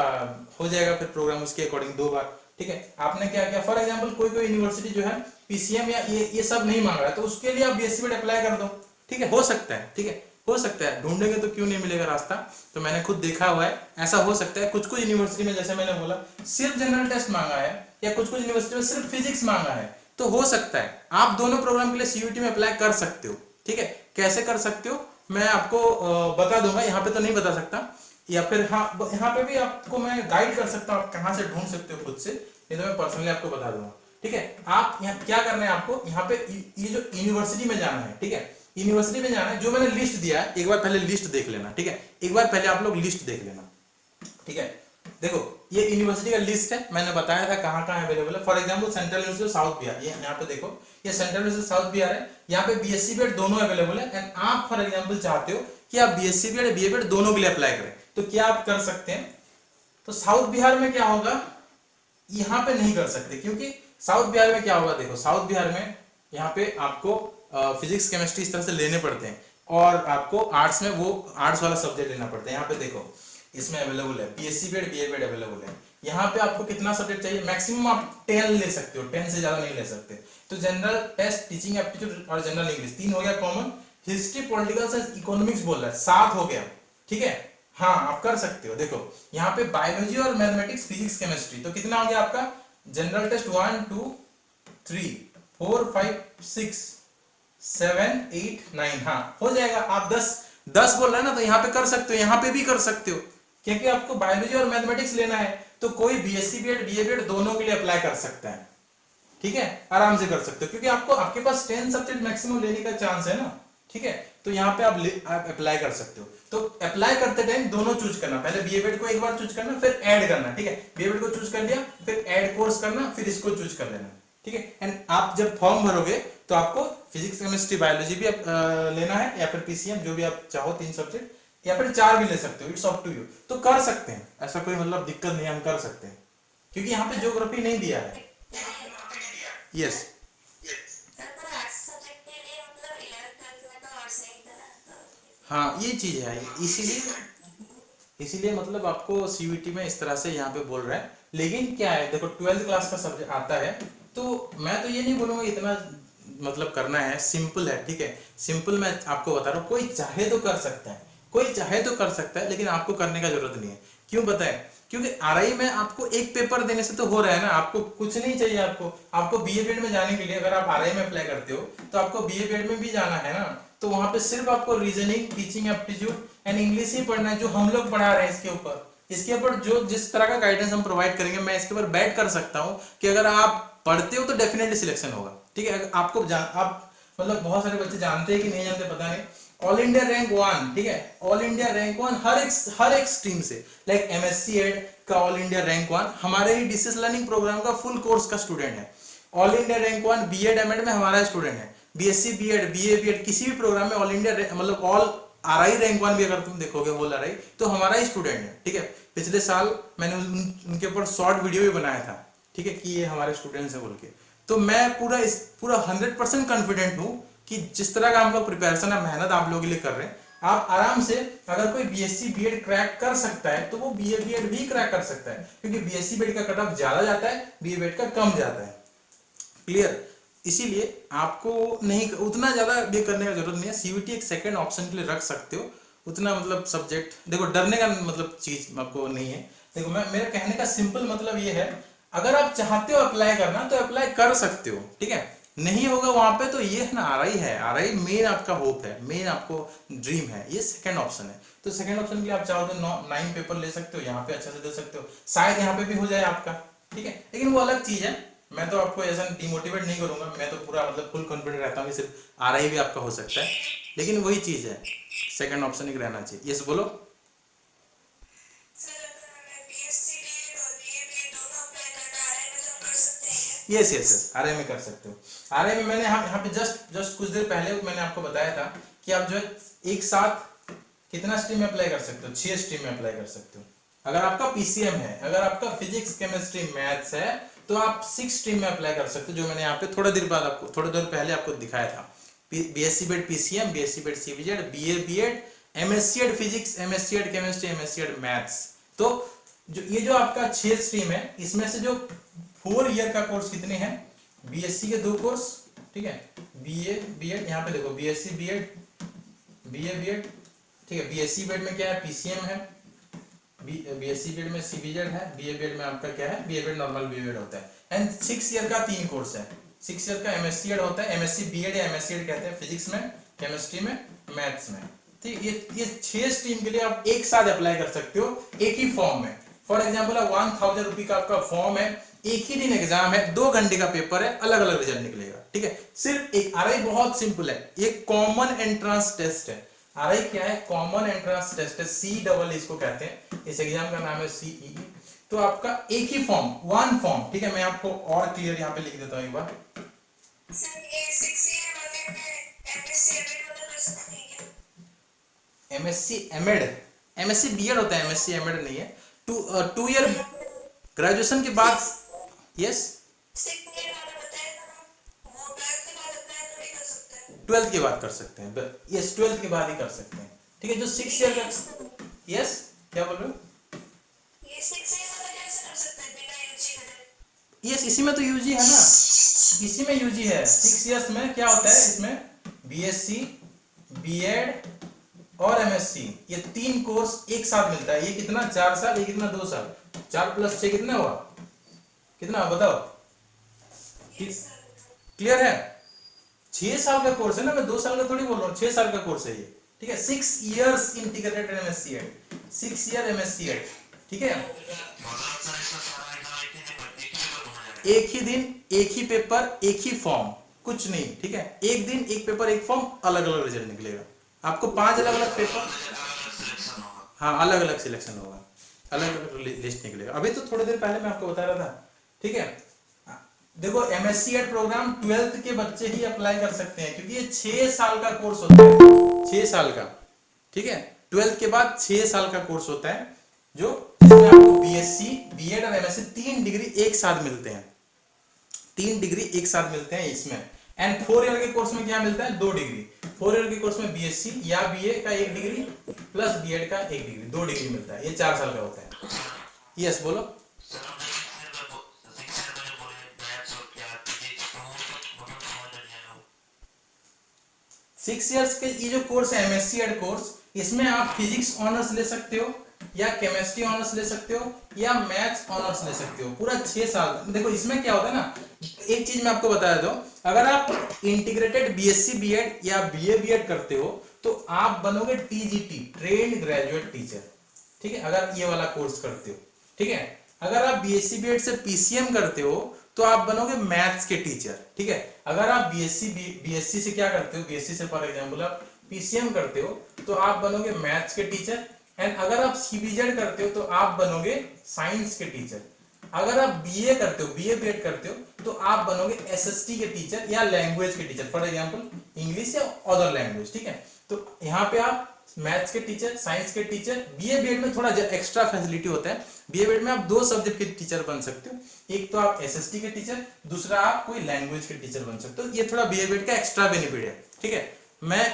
हो जाएगा फिर प्रोग्राम उसके अकॉर्डिंग 2 बार, ठीक है। आपने क्या किया, फॉर एग्जांपल कोई यूनिवर्सिटी जो है पीसीएम या ये सब नहीं मांग रहा है तो उसके लिए आप बीएससी में अप्लाई कर दो, ठीक है, हो सकता है, ठीक है। हो सकता है, ढूंढेंगे तो क्यों नहीं मिलेगा रास्ता। तो मैंने खुद देखा हुआ है, ऐसा हो सकता है। कुछ कुछ यूनिवर्सिटी में जैसे मैंने बोला सिर्फ जनरल टेस्ट मांगा है, या कुछ कुछ यूनिवर्सिटी में सिर्फ फिजिक्स मांगा है, तो हो सकता है आप दोनों प्रोग्राम के लिए सीयूईटी में अप्लाई कर सकते हो। ठीक है, कैसे कर सकते हो मैं आपको बता दूंगा, यहाँ पे तो नहीं बता सकता, या फिर हाँ यहाँ पे भी आपको मैं गाइड कर सकता हूँ, आप कहाँ से ढूंढ सकते हो खुद से, नहीं तो मैं पर्सनली आपको बता दूंगा। ठीक है, आप यहाँ क्या करना है, आपको यहाँ पे ये जो यूनिवर्सिटी में जाना है, ठीक है, यूनिवर्सिटी में जाना है, जो मैंने लिस्ट दिया है एक बार पहले लिस्ट देख लेना। ठीक है, एक बार पहले आप लोग लिस्ट देख लेना। ठीक है, देखो ये यूनिवर्सिटी का लिस्ट है, मैंने बताया था कहाँ कहाँ अवेलेबल है। For example central university south Bihar, ये यहाँ पे देखो, ये सेंट्रल यूनिवर्सिटी साउथ बिहार है, यहाँ पे बीएससी बीएड दोनों अवेलेबल है। एंड आप फॉर एग्जांपल चाहते हो कि आप बीएससी बीएड बीए बीएड दोनों के लिए अप्लाई करें, तो क्या आप कर सकते हैं। तो साउथ बिहार में क्या होगा, यहाँ पे नहीं कर सकते, क्योंकि साउथ बिहार में क्या होगा, देखो साउथ बिहार में यहाँ पे आपको फिजिक्स केमिस्ट्री इस तरह से लेने पड़ते हैं, और आपको आर्ट्स में वो आर्ट्स वाला सब्जेक्ट लेना पड़ता है। यहाँ पे देखो इसमें अवेलेबल है BSc BEd BA BEd available है। यहाँ पे आपको कितना सब्जेक्ट चाहिए, मैक्सिमम आप 10 ले सकते हो, 10 से ज्यादा नहीं ले सकते। तो जनरल टेस्ट, टीचिंग एप्टीट्यूड और जनरल इंग्लिश 3 हो गया common. History, political science, economics बोल रहा है 7 हो गया। ठीक है, हाँ आप कर सकते हो। देखो यहाँ पे बायोलॉजी और मैथमेटिक्स, फिजिक्स, केमिस्ट्री, तो कितना हो गया आपका जनरल टेस्ट 1 2 3 4 5 6 7 8 9, हाँ हो जाएगा। आप 10 बोल रहे हैं ना, तो यहाँ पे कर सकते हो, यहाँ पे भी कर सकते हो, क्योंकि आपको बायोलॉजी और मैथमेटिक्स लेना है, तो कोई बीएससी बीएड बीए बीएड दोनों के लिए अप्लाई कर सकता है। ठीक है, आराम से कर सकते हो, क्योंकि आपको आपके पास 10 सब्जेक्ट मैक्सिमम लेने का चांस है ना। ठीक है, तो यहाँ पे आप अप्लाई कर सकते हो। तो अप्लाई करते टाइम दोनों चूज करना, पहले बीए बीएड को एक बार चूज करना, फिर ऐड करना। ठीक है, बीए बीएड को चूज कर लिया, फिर ऐड कोर्स करना, फिर इसको चूज कर लेना। ठीक है, एंड आप जब फॉर्म भरोगे तो आपको फिजिक्स, केमिस्ट्री, बायोलॉजी भी लेना है, या फिर पीसीएम, जो भी आप चाहो 3 सब्जेक्ट, या फिर 4 भी ले सकते हो, इट्स अप टू यू। तो कर सकते हैं, ऐसा कोई मतलब दिक्कत नहीं, हम कर सकते हैं, क्योंकि यहाँ पे ज्योग्राफी नहीं दिया है। यस, हाँ ये चीज है, इसीलिए मतलब आपको सीयूईटी में इस तरह से यहाँ पे बोल रहा है। लेकिन क्या है, देखो 12th क्लास का सब्जेक्ट आता है, तो मैं तो ये नहीं बोलूंगा इतना मतलब करना है, सिंपल है। ठीक है, सिंपल मैं आपको बता रहा हूँ, कोई चाहे तो कर सकता है, कोई चाहे तो कर सकता है, लेकिन आपको करने का जरूरत नहीं है। क्यों बताएं, क्योंकि आरआई में आपको एक पेपर देने से तो हो रहा है ना, आपको कुछ नहीं चाहिए। आपको बीए बीएड में जाने के लिए अगर आप आरआई में अप्लाई करते हो, तो आपको बीए बीएड में भी जाना है ना, तो वहां पे सिर्फ आपको reasoning, teaching aptitude and English ही पढ़ना है, जो हम लोग पढ़ा रहे हैं। इसके ऊपर जो जिस तरह का गाइडेंस हम प्रोवाइड करेंगे, मैं इसके ऊपर बैट कर सकता हूँ कि अगर आप पढ़ते हो तो डेफिनेटली सिलेक्शन होगा। ठीक है, आपको आप मतलब बहुत सारे बच्चे जानते हैं कि नहीं जानते पता नहीं, ऑल इंडिया रैंक 1, ठीक है, ऑल इंडिया रैंक 1 हर एक स्ट्रीम से, लाइक एमएससी एड का ऑल इंडिया रैंक 1 हमारे ही डिस्टेंस लर्निंग प्रोग्राम का फुल कोर्स का स्टूडेंट है। All India rank 1 BEd MEd में हमारा स्टूडेंट है। बीएससी बीएड बीए बीएड किसी भी प्रोग्राम में ऑल इंडिया मतलब ऑल आरआई रैंक 1 भी अगर तुम देखोगे होल आरआई, तो हमारा ही स्टूडेंट है। ठीक है, पिछले साल मैंने उनके ऊपर शॉर्ट वीडियो भी बनाया था, ठीक है, कि ये हमारे स्टूडेंट्स हैं बोल के। तो मैं पूरा 100% कॉन्फिडेंट हूँ कि जिस तरह का हम लोग प्रिपरेशन है, मेहनत आप लोगों के लिए कर रहे हैं, आप आराम से, अगर कोई बीएससी बीएड क्रैक कर सकता है तो वो बीए बीएड भी क्रैक कर सकता है, क्योंकि बीएससी बीएड का कट ऑफ ज्यादा जाता है, बीए बीएड का कम जाता है। क्लियर, इसीलिए आपको नहीं उतना ज्यादा भी करने का जरूरत नहीं है। सीयूईटी एक सेकंड ऑप्शन के लिए रख सकते हो, उतना मतलब सब्जेक्ट, देखो डरने का मतलब चीज आपको नहीं है। देखो मेरा कहने का सिंपल मतलब ये है, अगर आप चाहते हो अप्लाई करना तो अप्लाई कर सकते हो। ठीक है, नहीं होगा वहां पे तो ये है ना, आरआई है, आरआई मेन आपका होप है, मेन आपको ड्रीम है, ये सेकंड ऑप्शन है। तो सेकंड ऑप्शन के लिए आप चाहो तो 9 पेपर ले सकते हो, यहाँ पे अच्छे से दे सकते हो, शायद यहाँ पे भी हो जाए आपका। ठीक है, लेकिन वो अलग चीज है, मैं तो आपको ऐसा डिमोटिवेट नहीं करूंगा, मैं तो पूरा मतलब फुल कॉन्फिडेंट रहता हूँ कि सिर्फ आरआई भी आपका हो सकता है। लेकिन वही चीज है, सेकंड ऑप्शन एक रहना चाहिए। यस बोलो। यस यस यस, आरआई में कर सकते हो। आरआई में मैंने यहाँ पे जस्ट कुछ देर पहले मैंने आपको बताया था कि आप जो है एक साथ कितना स्ट्रीम में अप्लाई कर सकते हो, 6 स्ट्रीम में अप्लाई कर सकते हो। अगर आपका पीसीएम है, अगर आपका फिजिक्स, केमिस्ट्री, मैथ्स है, तो आप 6 स्ट्रीम में अप्लाई कर सकते हो, जो मैंने यहाँ पे थोड़ी देर पहले आपको दिखाया था। BSc BEd PCM, BSc BEd CBZ, BA BEd, MSc Ed physics, MSc Ed chemistry, MSc Ed maths. तो ये जो आपका 6 स्ट्रीम है, इसमें से जो 4 ईयर का कोर्स कितने हैं, बीएससी के 2 कोर्स, ठीक है, बीए बीएड, यहाँ पे देखो बीएससी बीएड बीए बीएड, ठीक है। बीएससी बीएड में क्या है, पीसीएम है, बीएससी बीएड में सीबीजेड है, बीए बीएड में आपका क्या है, BA BEd normal BA BEd होता है। एंड 6 ईयर का 3 कोर्स है, 6 ईयर का एमएससी एड होता है, एमएससी बीएड या एमएससी एड कहते हैं, फिजिक्स में, केमिस्ट्री में, मैथ्स में, ठीक। ये 6 स्ट्रीम के लिए आप एक साथ अप्लाई कर सकते हो एक ही फॉर्म में। फॉर एग्जाम्पल 1000 रुपये का आपका फॉर्म है, एक ही दिन एग्जाम है, 2 घंटे का पेपर है, अलग अलग रिजल्ट निकलेगा, ठीक है। सिर्फ एक आरआई बहुत सिंपल है, ये कॉमन एंट्रेंस टेस्ट है। आरआई क्या है, कॉमन एंट्रेंस टेस्ट है, सी डबल इसको कहते हैं, इस एग्जाम का नाम है सीईई। तो आपका एक ही फॉर्म, 1 फॉर्म, ठीक है। मैं आपको और क्लियर यहाँ पे लिख देता हूँ एक बार। एमएससी एमएड, एमएससी बीएड होता है, एमएससी एमएड नहीं है। 2 ईयर ग्रेजुएशन के बाद, यस 12th के बाद कर सकते हैं, यस 12th के बाद ही कर सकते हैं, ठीक है। जो 6 ईयर का, यस क्या बोल रहे हो, यस इसी में तो यूजी है ना, इसी में यूजी है। 6 इयर्स में क्या होता है, इसमें बीएससी, बीएड और एमएससी, ये 3 कोर्स एक साथ मिलता है। ये कितना, 4 साल, ये कितना 2 साल, 4 + 6 कितना हुआ, कितना बताओ, क्लियर है। 6 साल का कोर्स है ना, मैं 2 साल का थोड़ी बोल रहा हूँ, 6 साल का कोर्स है ये, ठीक है। 6 years integrated MSc Ed, 6 year MSc Ed, ठीक है। एक ही दिन, एक ही पेपर, एक ही फॉर्म, कुछ नहीं, ठीक है। एक दिन, एक पेपर, एक फॉर्म, अलग अलग रिजल्ट निकलेगा। आपको 5 अलग अलग पेपर, हाँ अलग अलग सिलेक्शन होगा, अलग अलग लिस्ट निकलेगा। अभी तो थोड़ी देर पहले मैं आपको बता रहा था, ठीक है। देखो एमएससी एड प्रोग्राम 12th के बच्चे ही अप्लाई कर सकते हैं, क्योंकि ये 6 साल का कोर्स होता है, 6 साल का, ठीक है। 12th के बाद 6 साल का कोर्स होता है, जो जिसमें आपको बीएससी, बीएड और एमएससी 3 डिग्री एक साथ मिलते हैं, 3 डिग्री एक साथ मिलते हैं इसमें। एंड 4 ईयर के कोर्स में क्या मिलता है, 2 डिग्री। 4 ईयर के कोर्स में बीएससी या बीए का 1 डिग्री प्लस बीएड का 1 डिग्री, 2 डिग्री मिलता है। ये 4 साल का होता है। यस बोलो। 6 इयर्स के ये जो कोर्स है एमएससी एड कोर्स, इसमें आप फिजिक्स ऑनर्स ले सकते हो, या केमिस्ट्री ऑनर्स ले सकते हो, या मैथ्स ऑनर्स ले सकते हो, पूरा 6 साल। देखो इसमें क्या होता है ना, एक चीज मैं आपको बता देता हूं, अगर आप इंटीग्रेटेड बीएससी बीएड या बीए बीएड करते हो तो आप बनोगे टीजीटी, ट्रेन्ड ग्रेजुएट टीचर, ठीक है, अगर ये वाला कोर्स करते हो, ठीक है। अगर आप बीएससी बीएड से पीसीएम करते हो तो आप बनोगे मैथ्स के टीचर, ठीक है। अगर आप बीएससी से क्या करते हो, बीएससी से फॉर एग्जांपल आप पीसीएम करते हो तो आप बनोगे मैथ्स के टीचर। एंड अगर आप सीबीजेड करते हो तो आप बनोगे साइंस के टीचर। अगर आप बीए करते हो, बीए बीएड करते हो तो आप बनोगे एसएसटी के टीचर या लैंग्वेज के टीचर, फॉर एग्जांपल इंग्लिश या अदर लैंग्वेज, ठीक है। तो यहाँ पे आप मैथ्स के टीचर, साइंस के टीचर, बीए बीएड में थोड़ा एक्स्ट्रा फैसिलिटी होता है। बीए बीएड में आप 2 सब्जेक्ट के टीचर बन सकते हो, एक तो आप एसएसटी के टीचर, दूसरा आप कोई लैंग्वेज के टीचर बन सकते हो। ये थोड़ा बीए बीएड का एक्स्ट्रा बेनिफिट है, ठीक है। मैं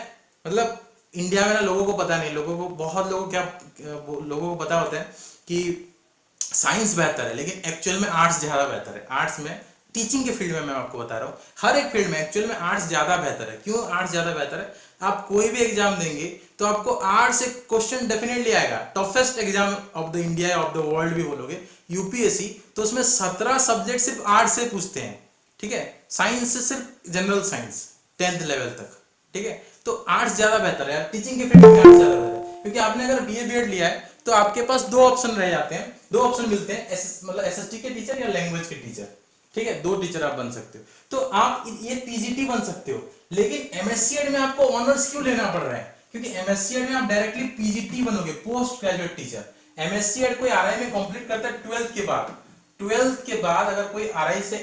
मतलब इंडिया में ना लोगों को पता नहीं, लोगों को बहुत लोगों को पता होता है कि साइंस बेहतर है, लेकिन एक्चुअल में आर्ट्स ज्यादा बेहतर है। आर्ट्स में टीचिंग के फील्ड में मैं आपको बता रहा हूँ, हर एक फील्ड में एक्चुअल में आर्ट्स ज्यादा बेहतर है। क्यों आर्ट्स ज्यादा बेहतर है, आप कोई भी एग्जाम देंगे तो आपको आर्ट्स से क्वेश्चन डेफिनेटली आएगा। Toughest exam of the India, of the world भी बोलोगे, यूपीएससी, तो उसमें 17 सब्जेक्ट सिर्फ आर्ट्स से पूछते हैं, ठीक है। साइंस से सिर्फ जनरल साइंस 10th लेवल तक, ठीक है। तो आर्ट्स ज्यादा बेहतर है, टीचिंग के फील्ड में आर्ट्स ज्यादा बेहतर है, क्योंकि आपने अगर बीए बीएड लिया है तो आपके पास 2 ऑप्शन रह जाते हैं, 2 ऑप्शन मिलते हैं, मतलब एसएसटी के टीचर या लैंग्वेज के टीचर, ठीक है। 2 टीचर आप बन सकते हो, तो आप ये टीजीटी बन सकते हो। लेकिन एमएससी एड में आपको ऑनर्स क्यों लेना पड़ रहा है, क्योंकि एमएससी एड में आप डायरेक्टली पीजीटी बनोगे, post graduate teacher. MSc Ed कोई आरआई में कंप्लीट करता है 12th के बाद, 12th के बाद अगर कोई आरआई से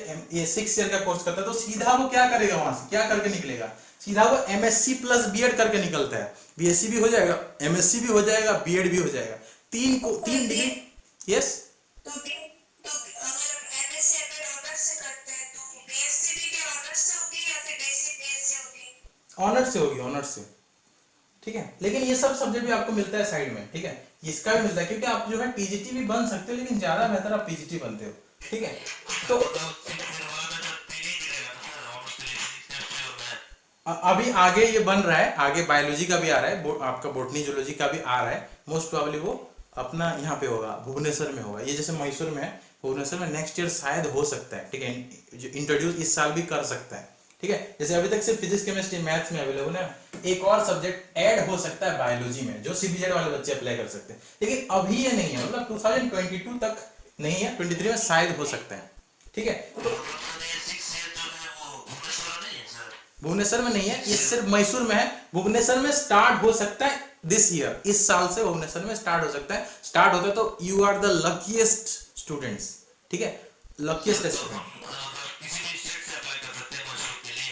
6 ईयर का कोर्स करता है तो सीधा वो क्या करेगा, वहां से क्या करके निकलेगा, सीधा वो एमएससी प्लस बीएड करके निकलता है। बीएससी भी हो जाएगा, एमएससी भी हो जाएगा, बीएड भी हो जाएगा, 3 डिग्री। यस ऑनर्स से होगी, ऑनर्स से, ठीक है। लेकिन ये सब सब्जेक्ट भी आपको मिलता है साइड में, ठीक है, इसका भी मिलता है, क्योंकि आप जो है टीजीटी भी बन सकते हो, लेकिन ज्यादा बेहतर आप पीजीटी बनते हो, ठीक है। तो अभी आगे ये बन रहा है, आगे बायोलॉजी का भी आ रहा है, आपका बोटनी जूलॉजी का भी आ रहा है। मोस्ट प्रोबेबली वो अपना यहाँ पे होगा, भुवनेश्वर में होगा। ये जैसे मैसूर में है, भुवनेश्वर में नेक्स्ट ईयर शायद हो सकता है, ठीक है, जो इंट्रोड्यूस इस साल भी कर सकता है, ठीक है। जैसे अभी तक सिर्फ फिजिक्स केमिस्ट्री मैथ्स में अवेलेबल है, एक और सब्जेक्ट ऐड हो सकता है बायोलॉजी में, जो सीबीजेड वाले बच्चे अप्लाई कर सकते हैं, लेकिन अभी ये नहीं है, मतलब 2022 तक नहीं है, 23 में शायद हो सकता है, ठीक है। तो भुवनेश्वर में नहीं है, ये सिर्फ मैसूर में है। भुवनेश्वर में स्टार्ट हो सकता है दिस ईयर, इस साल से भुवनेश्वर में स्टार्ट हो सकता है। स्टार्ट होता है तो you are the luckiest students, ठीक है, लकीएस्ट स्टूडेंट।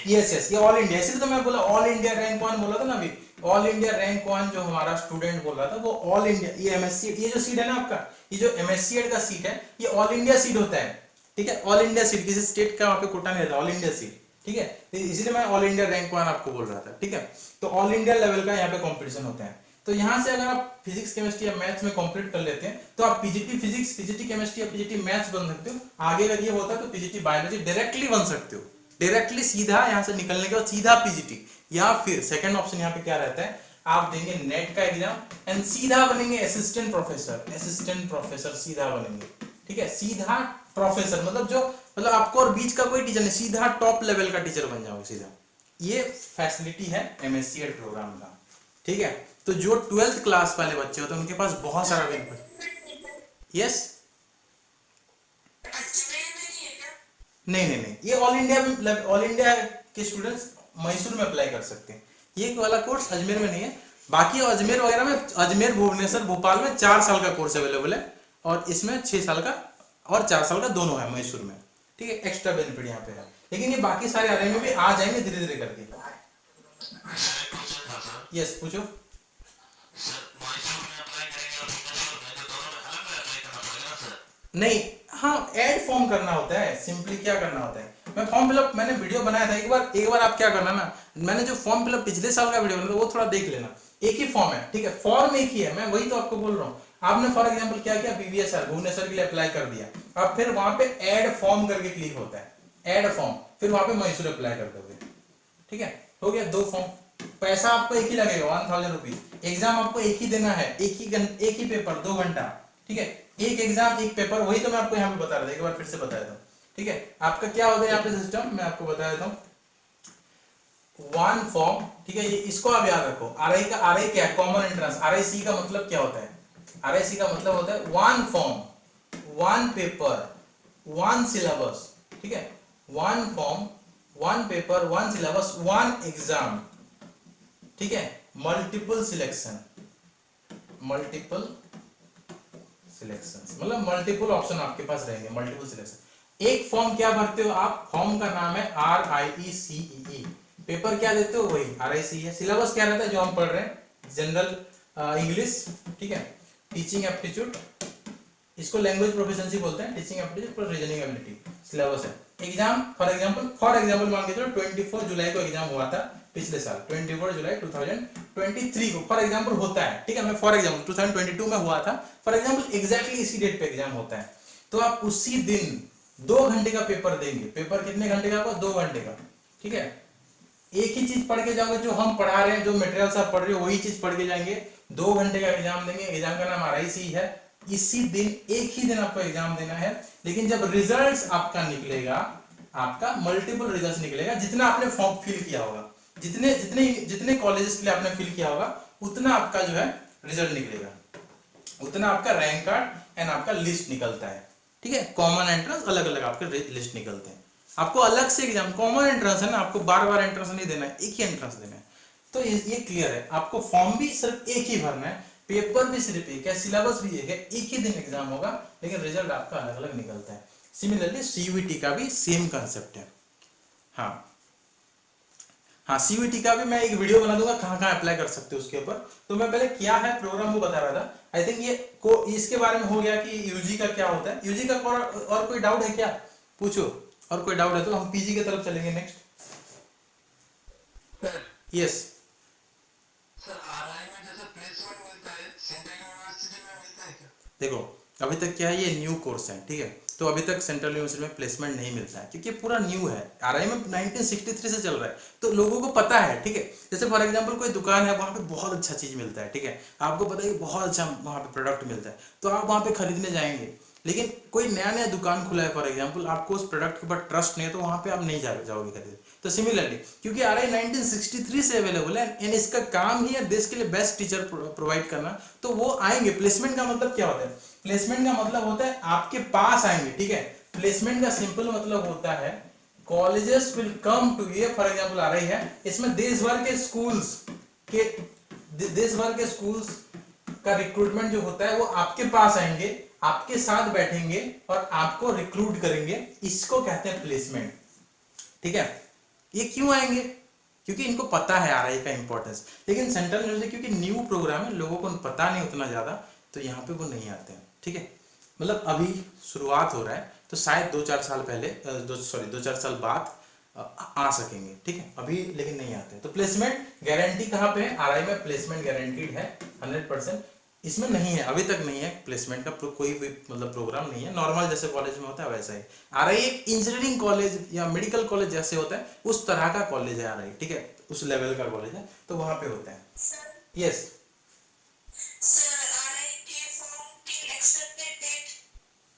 यस यस, ये ऑल इंडिया, इसलिए तो मैं बोला ऑल इंडिया रैंक वन बोला था ना अभी। ऑल इंडिया रैंक वन जो हमारा स्टूडेंट बोल रहा था वो ऑल इंडिया, ये एमएससी, ये जो सीट है ना आपका, ये जो एमएससी का सीट है, ये ऑल इंडिया सीट होता है, ठीक है। ऑल इंडिया सीट, किसी स्टेट का वहां पे कोटा नहीं रहता, ऑल इंडिया सीट, ठीक है। तो इसलिए मैं ऑल इंडिया रैंक वन आपको बोल रहा था, ठीक है। तो ऑल इंडिया लेवल का यहाँ पे कंपटीशन होता है। तो यहाँ से अगर आप फिजिक्स केमिस्ट्री या मैथ्स में कंप्लीट कर लेते हैं तो आप पीजीटी फिजिक्स, पीजीटी केमिस्ट्री या पीजीटी मैथ्स बन सकते हो। आगे अगर ये होता है तो पीजीटी बायोलॉजी डायरेक्टली बन सकते हो, डायरेक्टली सीधा यहाँ से निकलने के बाद सीधा पीजीटी। या फिर सेकंड ऑप्शन यहाँ पे क्या रहता है, आप देंगे नेट का एग्जाम एंड सीधा बनेंगे असिस्टेंट प्रोफेसर, असिस्टेंट प्रोफेसर सीधा बनेंगे, ठीक है। सीधा प्रोफेसर मतलब जो, मतलब आपको और बीच का कोई टीचर नहीं, सीधा टॉप लेवल का टीचर बन जाओगे सीधा। ये फैसिलिटी है एमएससी प्रोग्राम का, ठीक है। तो जो 12th क्लास वाले बच्चे होते हैं उनके पास बहुत सारा बेनिफिट। यस, नहीं नहीं नहीं, ये ऑल इंडिया में, ऑल इंडिया के स्टूडेंट्स मैसूर में अप्लाई कर सकते हैं। ये वाला कोर्स अजमेर में नहीं है। बाकी अजमेर वगैरह में, अजमेर, भुवनेश्वर, भोपाल में 4 साल का कोर्स अवेलेबल है, और इसमें 6 साल का और 4 साल का दोनों है मैसूर में, ठीक है। एक्स्ट्रा बेनिफिट यहाँ पे है, लेकिन ये बाकी सारे अरे में भी आ जाएंगे धीरे धीरे करके। यस, पूछो। नहीं, हाँ, ऐड फॉर्म करना होता है, सिंपली क्या करना होता है, मैं फॉर्म फिलअप, मैंने वीडियो बनाया था एक बार आप क्या करना ना, मैंने जो फॉर्म फिलअप पिछले साल का वीडियो बनाया वो थोड़ा देख लेना। एक ही फॉर्म है, ठीक है, फॉर्म एक ही है, मैं वही तो आपको बोल रहा हूँ। आपने फॉर एग्जांपल क्या किया, बीवीएसआर भुवनेश्वर के लिए अप्लाई कर दिया, अब फिर वहां पे ऐड फॉर्म करके क्लिक होता है, ऐड फॉर्म, फिर वहां पे मैसूर अप्लाई कर दोगे, ठीक है, हो गया 2 फॉर्म। पैसा आपको एक ही लगेगा, 1000 रुपीज। एग्जाम आपको एक ही देना है, एक ही पेपर 2 घंटा, ठीक है, एक एग्जाम एक पेपर, वही तो मैं आपको यहाँ पे बता रहा था, एक बार फिर से बता देता हूँ, ठीक है। आपका क्या होता है यहाँ पे सिस्टम, मैं आपको बता देता हूँ। 1 फॉर्म, ठीक है, ये इसको आप याद रखो। आरआई का, आरआई क्या है, कॉमन एंट्रेंस। आरआईसी का मतलब क्या होता है, आरआईसी का मतलब होता है 1 फॉर्म 1 पेपर 1 सिलेबस, ठीक है। 1 फॉर्म 1 पेपर 1 सिलेबस 1 एग्जाम, ठीक है। मल्टीपल सिलेक्शन, मल्टीपल सिलेक्शन मतलब मल्टीपल ऑप्शन आपके पास रहेंगे, मल्टीपल सिलेक्शन। एक फॉर्म क्या भरते हो आप, फॉर्म का नाम है RIECEE, पेपर क्या देते हो, वही RIC है। सिलेबस क्या रहता है, जो हम पढ़ रहे हैं, जनरल इंग्लिश, ठीक है, टीचिंग एप्टीट्यूड, इसको लैंग्वेज प्रोफिशिएंसी बोलते हैं, teaching aptitude plus reasoning ability syllabus है। एग्जाम फॉर एग्जांपल मान के चलो 24 जुलाई को एग्जाम हुआ था पिछले साल, 24 जुलाई 2023 को फॉर एग्जांपल होता है, ठीक है। मैं फॉर एग्जांपल 2022 में हुआ था, फॉर एग्जांपल एग्जैक्टली इसी डेट पे एग्जाम होता है, तो आप उसी दिन 2 घंटे का पेपर देंगे। पेपर कितने घंटे का होगा, 2 घंटे का, ठीक है। एक ही चीज पढ़ के जाओगे, जो हम पढ़ा रहे हैं, जो मटेरियल आप पढ़ रहे हो वही चीज पढ़ के जाएंगे, 2 घंटे का एग्जाम देंगे। एग्जाम का नाम RIC है, इसी दिन, एक ही दिन आपको एग्जाम देना है। लेकिन जब रिजल्ट्स आपका निकलेगा, आपका मल्टीपल रिजल्ट्स निकलेगा, जितना आपने फॉर्म फिल किया होगा, जितने जितने जितने कॉलेजेस के लिए आपने फिल किया होगा, उतना आपका जो है रिजल्ट निकलेगा, उतना आपका रैंक कार्ड एंड आपका लिस्ट निकलता है, ठीक है। कॉमन एंट्रेंस अलग अलग आपके लिस्ट निकलते हैं, आपको अलग से एग्जाम, कॉमन एंट्रेंस है ना, आपको बार बार एंट्रेंस नहीं देना है, एक ही एंट्रेंस देना है। तो ये क्लियर है, आपको फॉर्म भी सिर्फ एक ही भरना है, पेपर भी सिर्फ एक है, सिलेबस भी एक है, एक ही दिन एग्जाम होगा, लेकिन रिजल्ट आपका अलग अलग निकलता है। सिमिलरली CUET का भी सेम कंसेप्ट है। हाँ हाँ, CUET का भी मैं एक वीडियो बना दूंगा, कहाँ कहाँ अप्लाई कर सकते हो उसके ऊपर। तो मैं पहले क्या है प्रोग्राम वो बता रहा था। आई थिंक ये इसके बारे में हो गया कि यूजी का क्या होता है। यूजी का और कोई डाउट है क्या, पूछो। और कोई डाउट है तो हम पीजी की तरफ चलेंगे नेक्स्ट। यस सर आरआई में जैसे प्लेसमेंट मिलता है, सेंट्रल यूनिवर्सिटी में मिलता है क्या? देखो, अभी तक क्या है, ये न्यू कोर्स है, ठीक है। तो अभी तक सेंट्रल यूनिवर्सिटी में प्लेसमेंट नहीं मिलता है क्योंकि पूरा न्यू है, आरआई में 1963 से चल रहा है, तो लोगों को पता है, ठीक है। जैसे फॉर एग्जांपल कोई दुकान है, वहाँ पे बहुत अच्छा चीज़ मिलता है, ठीक है, आपको पता है कि बहुत अच्छा वहाँ पे प्रोडक्ट मिलता है, तो आप वहाँ पे खरीदने जाएंगे। लेकिन कोई नया नया दुकान खुला है फॉर एग्जांपल, आपको उस प्रोडक्ट के ऊपर ट्रस्ट नहीं है, तो वहाँ पे आप नहीं जाओगे खरीदने। तो सिमिलरली क्योंकि आरआई 1963 से अवेलेबल है एंड इसका काम ही है देश के लिए बेस्ट टीचर प्रोवाइड करना, तो वो आएंगे। प्लेसमेंट का मतलब क्या होता है? प्लेसमेंट का मतलब होता है आपके पास आएंगे, ठीक है। प्लेसमेंट का सिंपल मतलब होता है कॉलेजेस विल कम टू, ये फॉर एग्जांपल आ रही है, इसमें देश भर के स्कूल्स का रिक्रूटमेंट जो होता है वो आपके पास आएंगे, आपके साथ बैठेंगे और आपको रिक्रूट करेंगे, इसको कहते हैं प्लेसमेंट, ठीक है। ये क्यों आएंगे? क्योंकि इनको पता है आरआई का इंपॉर्टेंस। लेकिन सेंट्रल यूनिवर्सिटी क्योंकि न्यू प्रोग्राम है, लोगों को पता नहीं उतना ज्यादा, तो यहाँ पे वो नहीं आते हैं, ठीक है। मतलब अभी शुरुआत हो रहा है, तो शायद 2-4 साल पहले 2-4 साल बाद आ सकेंगे, ठीक है, अभी लेकिन नहीं आते। तो प्लेसमेंट गारंटी कहाँ पे है? आरआई में प्लेसमेंट गारंटीड है 100%। इसमें नहीं है, अभी तक नहीं है प्लेसमेंट का कोई भी मतलब प्रोग्राम नहीं है, नॉर्मल जैसे कॉलेज में होता है वैसा ही। आरआई एक इंजीनियरिंग कॉलेज या मेडिकल कॉलेज जैसे होता है उस तरह का कॉलेज है आरआई, ठीक है, उस लेवल का कॉलेज है, तो वहां पे होता है। यस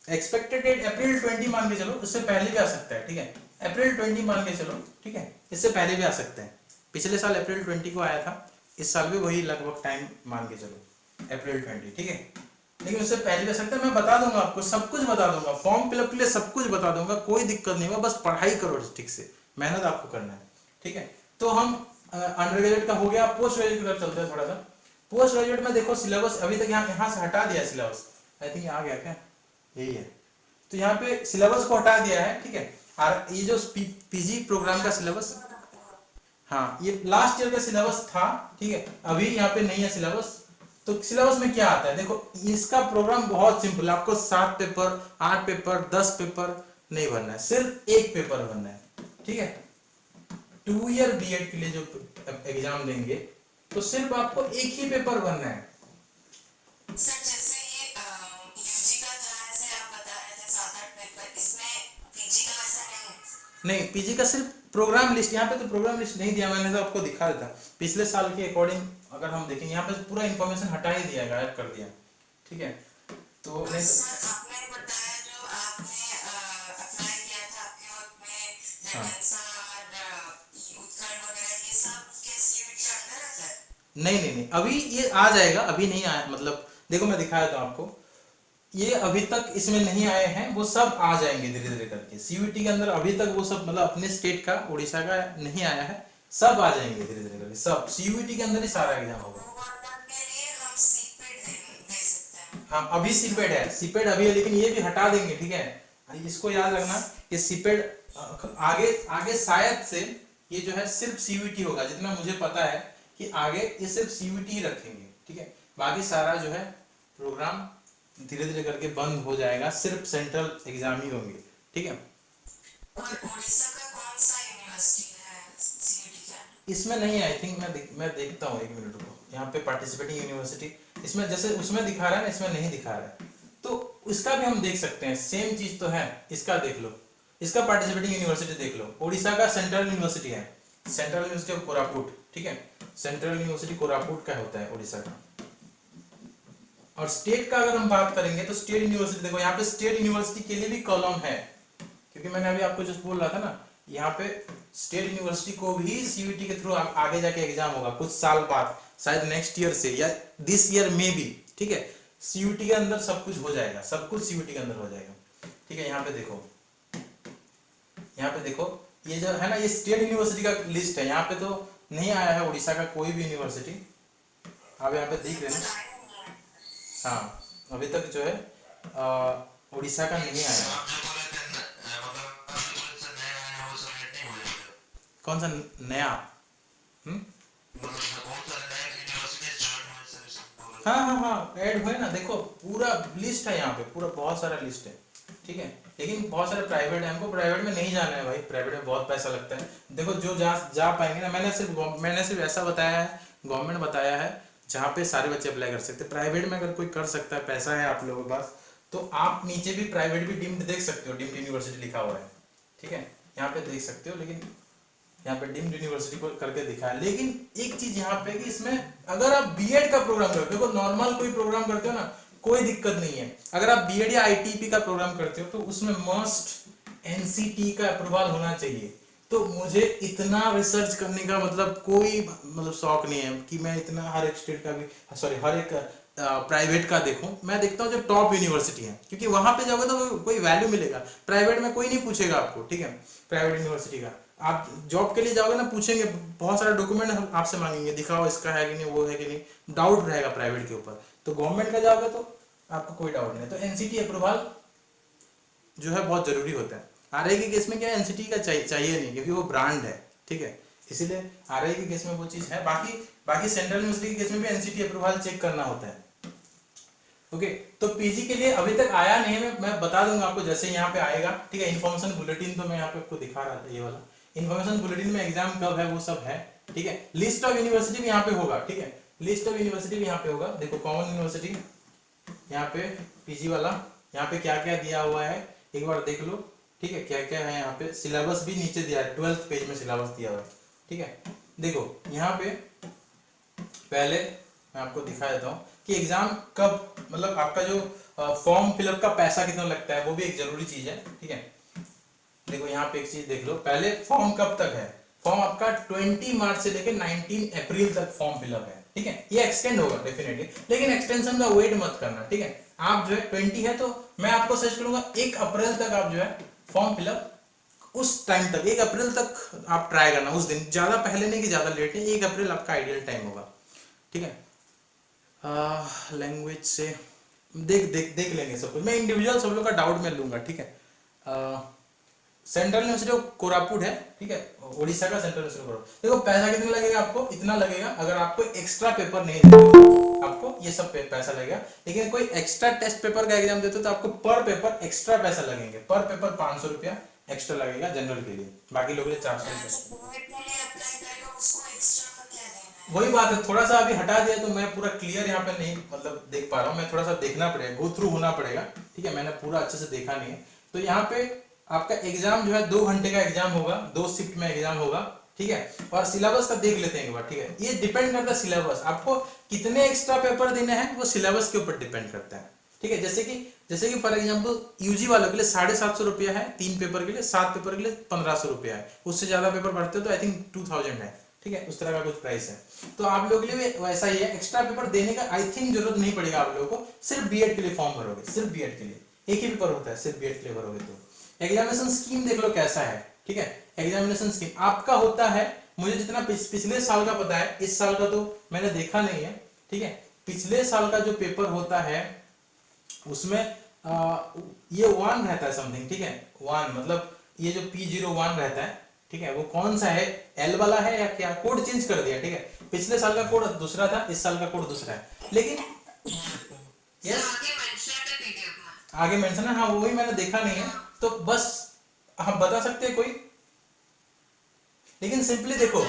एक्सपेक्टेड डेट अप्रैल 20 मान के चलो, उससे पहले भी आ सकता है, ठीक है, अप्रैल 20 मान के चलो, ठीक है, इससे पहले भी आ सकते हैं। पिछले साल अप्रैल 20 को आया था, इस साल भी वही लगभग टाइम मान के चलो अप्रैल 20, ठीक है। लेकिन उससे पहले भी आ सकता है, मैं बता दूंगा आपको, सब कुछ बता दूंगा, फॉर्म फिलअप के लिए सब कुछ बता दूंगा, कोई दिक्कत नहीं होगा, बस पढ़ाई करो ठीक से, मेहनत आपको करना है, ठीक है। तो हम अंडर ग्रेजुएट का हो गया, पोस्ट ग्रेजुएट की तरफ चलते हैं थोड़ा सा। पोस्ट ग्रेजुएट में देखो सिलेबस अभी तक यहाँ से हटा दिया सिलेबस, आई थिंक आ गया क्या, यही है। तो यहाँ पे सिलेबस को हटा दिया है, ठीक है। और ये जो पीजी प्रोग्राम का सिलेबस, हाँ ये लास्ट ईयर का सिलेबस था, ठीक है, अभी यहाँ पे नहीं है सिलेबस। तो सिलेबस में क्या आता है देखो, इसका प्रोग्राम बहुत सिंपल है, आपको 7 पेपर 8 पेपर 10 पेपर नहीं भरना है, सिर्फ एक पेपर भरना है, ठीक है। 2 ईयर बीएड के लिए जो एग्जाम देंगे तो सिर्फ आपको एक ही पेपर भरना है। सर जैसे ये यूजी का था, ऐसे आप बता रहे थे 7-8 पेपर, इसमें पीजी का वैसा नहीं, पीजी का सिर्फ प्रोग्राम लिस्ट, यहाँ पे तो प्रोग्राम लिस्ट नहीं दिया, मैंने तो आपको दिखा देता पिछले साल के अकॉर्डिंग। अगर हम देखें यहाँ पे पूरा इन्फॉर्मेशन हटा ही दिया, गायब कर दिया, ठीक है। तो नहीं सर आपने बताया जो आपने अप्लाई किया था आपके वक्त में हाँ जनसा और उत्कर्ष वगैरह, ये सब के सीयूटी अंदर आता है? नहीं, अभी ये आ जाएगा, अभी नहीं आया, मतलब देखो मैं दिखाया था आपको, ये अभी तक इसमें नहीं आए हैं, वो सब आ जाएंगे धीरे धीरे करके सीयूटी के अंदर। अभी तक वो सब मतलब अपने स्टेट का, उड़ीसा का नहीं आया है, सब आ जाएंगे धीरे धीरे करके, सब सीयूटी के अंदर ही सारा एग्जाम होगा। के लिए हम सीपेट दे सकते हैं? हाँ अभी सीपेड है, सीपेड अभी है, लेकिन ये भी हटा देंगे, ठीक है, इसको याद रखना, ये सीपेड आगे आगे शायद से ये जो है सिर्फ सीयूटी होगा, जितना मुझे पता है कि आगे ये सिर्फ सीयूटी ही रखेंगे, ठीक है। बाकी सारा जो है प्रोग्राम धीरे धीरे करके बंद हो जाएगा, सिर्फ सेंट्रल एग्जाम ही होंगे, ठीक है। और उड़ीसा का कौन सा यूनिवर्सिटी है सीयूटी का? इसमें नहीं है, आई थिंक मैं देखता हूँ, 1 मिनट रुको, यहाँ पे पार्टिसिपेटिंग यूनिवर्सिटी, इसमें जैसे उसमें दिखा रहा है ना, इसमें नहीं दिखा रहा है, तो इसका भी हम देख सकते हैं, सेम चीज तो है, इसका देख लो, इसका पार्टिसिपेटिंग यूनिवर्सिटी देख लो, उड़ीसा का सेंट्रल यूनिवर्सिटी है, सेंट्रल यूनिवर्सिटी ऑफ कोरापुट, ठीक है, सेंट्रल यूनिवर्सिटी कोरापुट का होता है उड़ीसा का। और स्टेट का अगर हम बात करेंगे तो स्टेट यूनिवर्सिटी देखो, यहाँ पे स्टेट यूनिवर्सिटी के लिए भी कॉलम है, क्योंकि मैंने अभी आपको जस्ट बोल रहा था ना, यहाँ पे स्टेट यूनिवर्सिटी को भी सीयूटी के थ्रू आगे जाके एग्जाम होगा कुछ साल बाद, शायद नेक्स्ट ईयर से या दिस ईयर में भी, ठीक है। सीयूटी के अंदर सब कुछ हो जाएगा, सब कुछ सीयूटी के अंदर हो जाएगा, ठीक है। यहाँ पे देखो, यहाँ पे देखो, ये जो है ना, ये स्टेट यूनिवर्सिटी का लिस्ट है, यहाँ पे तो नहीं आया है उड़ीसा का कोई भी यूनिवर्सिटी, आप यहाँ पे देख रहे हैं। हाँ अभी तक जो है उड़ीसा का नहीं आया। कौन सा नया? हाँ ऐड हुए ना, देखो पूरा लिस्ट है यहाँ पे, पूरा बहुत सारा लिस्ट है, ठीक है। लेकिन बहुत सारे प्राइवेट है, हमको प्राइवेट में नहीं जाना है भाई, प्राइवेट में बहुत पैसा लगता है। देखो जो जा पाएंगे ना, मैंने सिर्फ ऐसा बताया है, गवर्नमेंट बताया है जहाँ पे सारे बच्चे अप्लाई कर सकते हैं। प्राइवेट में अगर कोई कर सकता है, पैसा है आप लोगों के पास, तो आप नीचे भी प्राइवेट भी डीम्ड देख सकते हो, डीम्ड यूनिवर्सिटी लिखा हुआ है, ठीक है, यहाँ पे देख सकते हो, लेकिन यहाँ पे डीम्ड यूनिवर्सिटी को करके दिखा है। लेकिन एक चीज यहाँ पे कि इसमें अगर आप बीएड का प्रोग्राम करते हो, देखो नॉर्मल कोई प्रोग्राम करते हो ना कोई दिक्कत नहीं है, अगर आप बीएड या आईटीपी का प्रोग्राम करते हो तो उसमें मस्ट एनसीटी का अप्रूवल होना चाहिए। तो मुझे इतना रिसर्च करने का मतलब कोई मतलब शौक नहीं है कि मैं इतना हर एक स्टेट का भी, सॉरी हर एक प्राइवेट का देखूं। मैं देखता हूँ जो टॉप यूनिवर्सिटी है, क्योंकि वहां पे जाओगे तो कोई वैल्यू मिलेगा। प्राइवेट में कोई नहीं पूछेगा आपको, ठीक है, प्राइवेट यूनिवर्सिटी का आप जॉब के लिए जाओगे ना पूछेंगे, बहुत सारे डॉक्यूमेंट आपसे मांगेंगे, दिखाओ इसका है कि नहीं, वो है कि नहीं, डाउट रहेगा प्राइवेट के ऊपर। तो गवर्नमेंट का जाओगे तो आपको कोई डाउट नहीं। तो एनसीटी अप्रूवल जो है बहुत जरूरी होता है। आरआई के केस में क्या है, एनसीटी का चाहिए नहीं, क्योंकि वो ब्रांड है, ठीक है, इसीलिए आरआई के केस में वो चीज है। बाकी सेंट्रल यूनिवर्सिटी के केस में भी एनसीटी अप्रूवल चेक करना होता है। ओके, तो पीजी के लिए अभी तक आया नहीं है, मैं बता दूंगा आपको जैसे यहाँ पे आएगा, ठीक है। इन्फॉर्मेशन बुलेटिन तो मैं यहाँ पे आपको दिखा रहा था, ये वाला इन्फॉर्मेशन बुलेटिन में एग्जाम कब है वो सब है, ठीक है। लिस्ट ऑफ यूनिवर्सिटी भी यहाँ पे होगा, ठीक है, लिस्ट ऑफ यूनिवर्सिटी भी यहाँ पे होगा। देखो कॉमन यूनिवर्सिटी यहाँ पे पीजी वाला, यहाँ पे क्या क्या दिया हुआ है एक बार देख लो, ठीक है, क्या क्या है यहाँ पे। सिलेबस भी नीचे दिया है, 12th पेज में सिलेबस दिया हुआ है, ठीक है। देखो यहाँ पे पहले मैं आपको दिखा देता हूँ कि एग्जाम कब, मतलब आपका जो फॉर्म फिलअप का पैसा कितना लगता है वो भी एक जरूरी चीज है, ठीक है। देखो यहाँ पे एक चीज देख लो, पहले फॉर्म कब तक है, फॉर्म आपका 20 मार्च से लेकर 19 अप्रैल तक फॉर्म फिलअप है, ठीक है। ये एक्सटेंड होगा डेफिनेटली, लेकिन एक्सटेंशन का वेट मत करना, ठीक है। आप जो है 20 है तो मैं आपको सजेस्ट करूंगा 1 अप्रैल तक आप जो है फॉर्म फिलअप, उस टाइम तक 1 अप्रैल तक आप ट्राई करना, उस दिन, ज्यादा पहले नहीं कि ज्यादा लेट नहीं, 1 अप्रैल आपका आइडियल टाइम होगा, ठीक है। लैंग्वेज से देख लेंगे सब कुछ, मैं इंडिविजुअल सब लोग का डाउट में लूंगा, ठीक है। सेंट्रल यूनिवर्सिटी ऑफ कोरापुट है, ठीक है, उड़ीसा का सेंट्रल यूनिवर्सिटी कोरापुट। देखो पैसा कितना लगेगा आपको, इतना लगेगा अगर आपको एक्स्ट्रा पेपर नहीं देते आपको ये सब पैसा लगेगा। लेकिन कोई एक्स्ट्रा टेस्ट पेपर का एग्जाम देते हो तो आपको पर पेपर एक्स्ट्रा पैसा लगेंगे, पर पेपर 500 रुपया एक्स्ट्रा लगेगा जनरल के लिए, बाकी लोगों के लिए 400 रुपया। वही बात है, थोड़ा सा अभी हटा दिया तो मैं पूरा क्लियर यहाँ पे नहीं मतलब देख पा रहा हूँ, मैं थोड़ा सा देखना पड़ेगा, गो थ्रू होना पड़ेगा, ठीक है, मैंने पूरा अच्छे से देखा नहीं है। तो यहाँ पे आपका एग्जाम जो है 2 घंटे का एग्जाम होगा, 2 शिफ्ट में एग्जाम होगा, ठीक है। और सिलेबस का देख लेते हैं एक बार, ठीक है। ये डिपेंड करता है सिलेबस, आपको कितने एक्स्ट्रा पेपर देने हैं वो सिलेबस के ऊपर डिपेंड करता है, ठीक है। जैसे कि फॉर एग्जाम्पल यूजी वालों के लिए 750 रुपया है 3 पेपर के लिए, 7 पेपर के लिए 1500 रुपया है, उससे ज्यादा पेपर बढ़ते हो तो आई थिंक 2000 है, ठीक है, उस तरह का कुछ प्राइस है। तो आप लोगों के लिए वैसा ही है, एक्स्ट्रा पेपर देने का आई थिंक जरूरत नहीं पड़ेगा आप लोगों को, सिर्फ बीएड के लिए फॉर्म भरोगे, सिर्फ बीएड के लिए एक ही पेपर होता है, सिर्फ बीएड के लिए भरोगे। तो एग्जामिनेशन स्कीम देख लो कैसा है, ठीक है। एग्जामिनेशन स्कीम आपका होता है, मुझे जितना पिछले साल का पता है, इस साल का तो मैंने देखा नहीं है, ठीक है। पिछले साल का जो पेपर होता है उसमें ये 1 रहता है समथिंग, ठीक है, 1 मतलब ये जो P01 रहता है, ठीक है, वो कौन सा है, एल वाला है या क्या, कोड चेंज कर दिया, ठीक है। पिछले साल का कोड दूसरा था, इस साल का कोड दूसरा है, लेकिन यस आगे मेंशन है, हाँ वही मैंने देखा नहीं है, तो बस हम बता सकते हैं कोई, लेकिन सिंपली देखो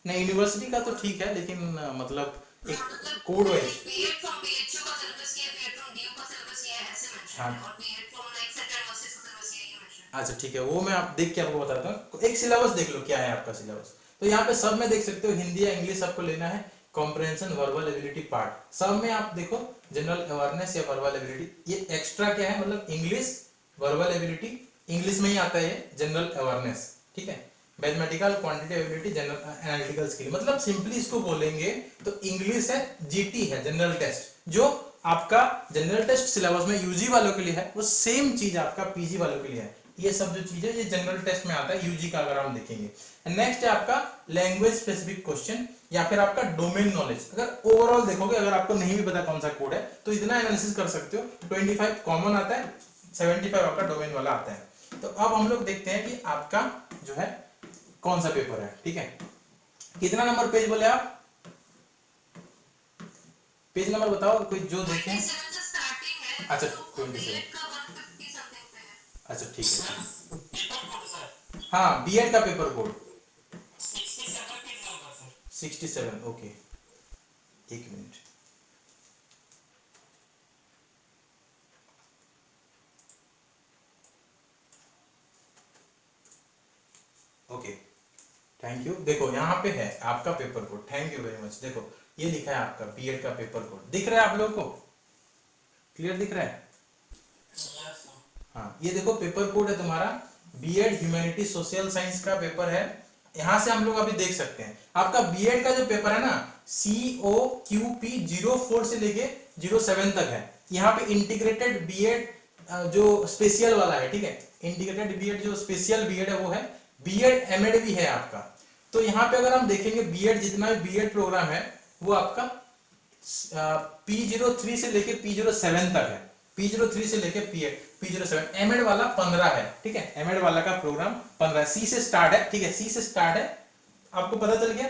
नहीं, यूनिवर्सिटी का तो ठीक है, लेकिन मतलब एक कोड वाइज, हाँ अच्छा ठीक है, वो मैं आप देख के आपको बताता हूँ। एक सिलेबस देख लो क्या है आपका सिलेबस। तो यहाँ पे सब में देख सकते हो, हिंदी या इंग्लिश आपको लेना है, कॉम्प्रहेंशन वर्बल एबिलिटी पार्ट, सब में आप देखो जनरल अवेयरनेस या वर्बल एबिलिटी, ये एक्स्ट्रा क्या है मतलब इंग्लिश वर्बल एबिलिटी, इंग्लिश में ही आता है जनरल अवेयरनेस, ठीक है। Mathematical quantity ability general analytical skill, मतलब सिंपली इसको बोलेंगे तो इंग्लिश है, जीटी है जनरल टेस्ट, जो आपका जनरल टेस्ट सिलेबस में यूजी वालों के लिए है वो सेम चीज आपका पीजी वालों के लिए है। ये सब जो चीज है ये जनरल टेस्ट में आता है यूजी का, अगर हम देखेंगे। नेक्स्ट है आपका लैंग्वेज स्पेसिफिक क्वेश्चन या फिर आपका डोमेन नॉलेज। अगर ओवरऑल देखोगे, अगर आपको नहीं भी पता कौन सा कोड है तो इतना एनालिसिस कर सकते हो। 25 कॉमन आता है, 75 आपका डोमेन वाला आता है। तो अब हम लोग देखते हैं कि आपका जो है कौन सा पेपर है, ठीक है। कितना नंबर पेज बोले आप, पेज नंबर बताओ कोई जो देखें। अच्छा 27, अच्छा ठीक है, हाँ बीएड का पेपर कोड 67, ओके एक मिनट। Okay, thank you. देखो यहाँ पे है आपका paper code, thank you very much. देखो ये लिखा है आपका बीएड का पेपर कोड, दिख रहा है आप लोगों को? क्लियर दिख रहा है? हाँ, ये देखो पेपर कोड है तुम्हारा, बीएड ह्यूमैनिटी सोशल साइंस का पेपर है। यहां से हम लोग अभी देख सकते हैं आपका बीएड का जो पेपर है ना, COQP 04 से लेके 07 तक है। यहाँ पे इंटीग्रेटेड बीएड जो स्पेशल वाला है, ठीक है, इंटीग्रेटेड बीएड जो स्पेशल बीएड है वो है, बीएड एमएड भी है आपका। तो यहाँ पे अगर हम देखेंगे बीएड, जितना भी बीएड प्रोग्राम है वो आपका P03 से लेके P07 तक है। P03 से लेके P07, एमएड वाला 15 है, ठीक है, एमएड वाला का प्रोग्राम 15 सी से स्टार्ट है, ठीक है, सी से स्टार्ट है, आपको पता चल गया।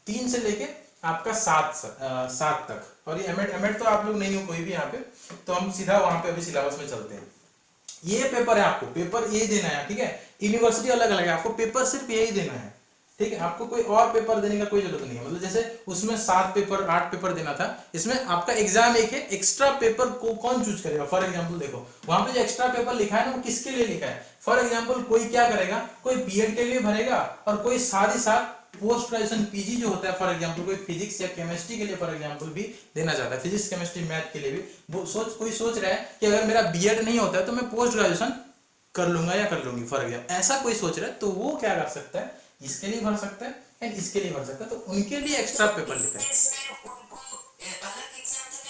3 से लेके आपका 7 तक, और ये एमएड तो आप लोग नहीं हो कोई भी यहाँ पे, तो हम सीधा वहां पे अभी सिलेबस में चलते हैं। ये पेपर है, आपको पेपर यही देना है, ठीक है, यूनिवर्सिटी अलग अलग है, आपको पेपर सिर्फ यही देना है, ठीक है, आपको कोई और पेपर देने का कोई जरूरत नहीं है। मतलब जैसे उसमें 7 पेपर 8 पेपर देना था, इसमें आपका एग्जाम एक है, एक्स्ट्रा पेपर को कौन चूज करेगा? फॉर एग्जांपल देखो वहां पे जो एक्स्ट्रा पेपर लिखा है ना, वो किसके लिए लिखा है? फॉर एग्जांपल कोई क्या करेगा, कोई बीएड के लिए भरेगा, और कोई साथ ही साथ पोस्ट ग्रेजुएशन पीजी जो होता है, फॉर एग्जांपल कोई फिजिक्स या केमिस्ट्री के लिए फॉर एग्जांपल भी देना चाहता है, फिजिक्स केमिस्ट्री मैथ के लिए भी वो कोई सोच रहा है कि अगर मेरा बीएड नहीं होता है तो मैं पोस्ट ग्रेजुएशन कर लूंगा या कर लूंगी, फॉर एग्जांपल ऐसा कोई सोच रहा है, तो वो क्या कर सकता है, इसके लिए भर सकता है एंड इसके लिए भर सकता है, तो उनके लिए एक्स्ट्रा पेपर लिखा है। इसमें उनको अलग एग्जाम तो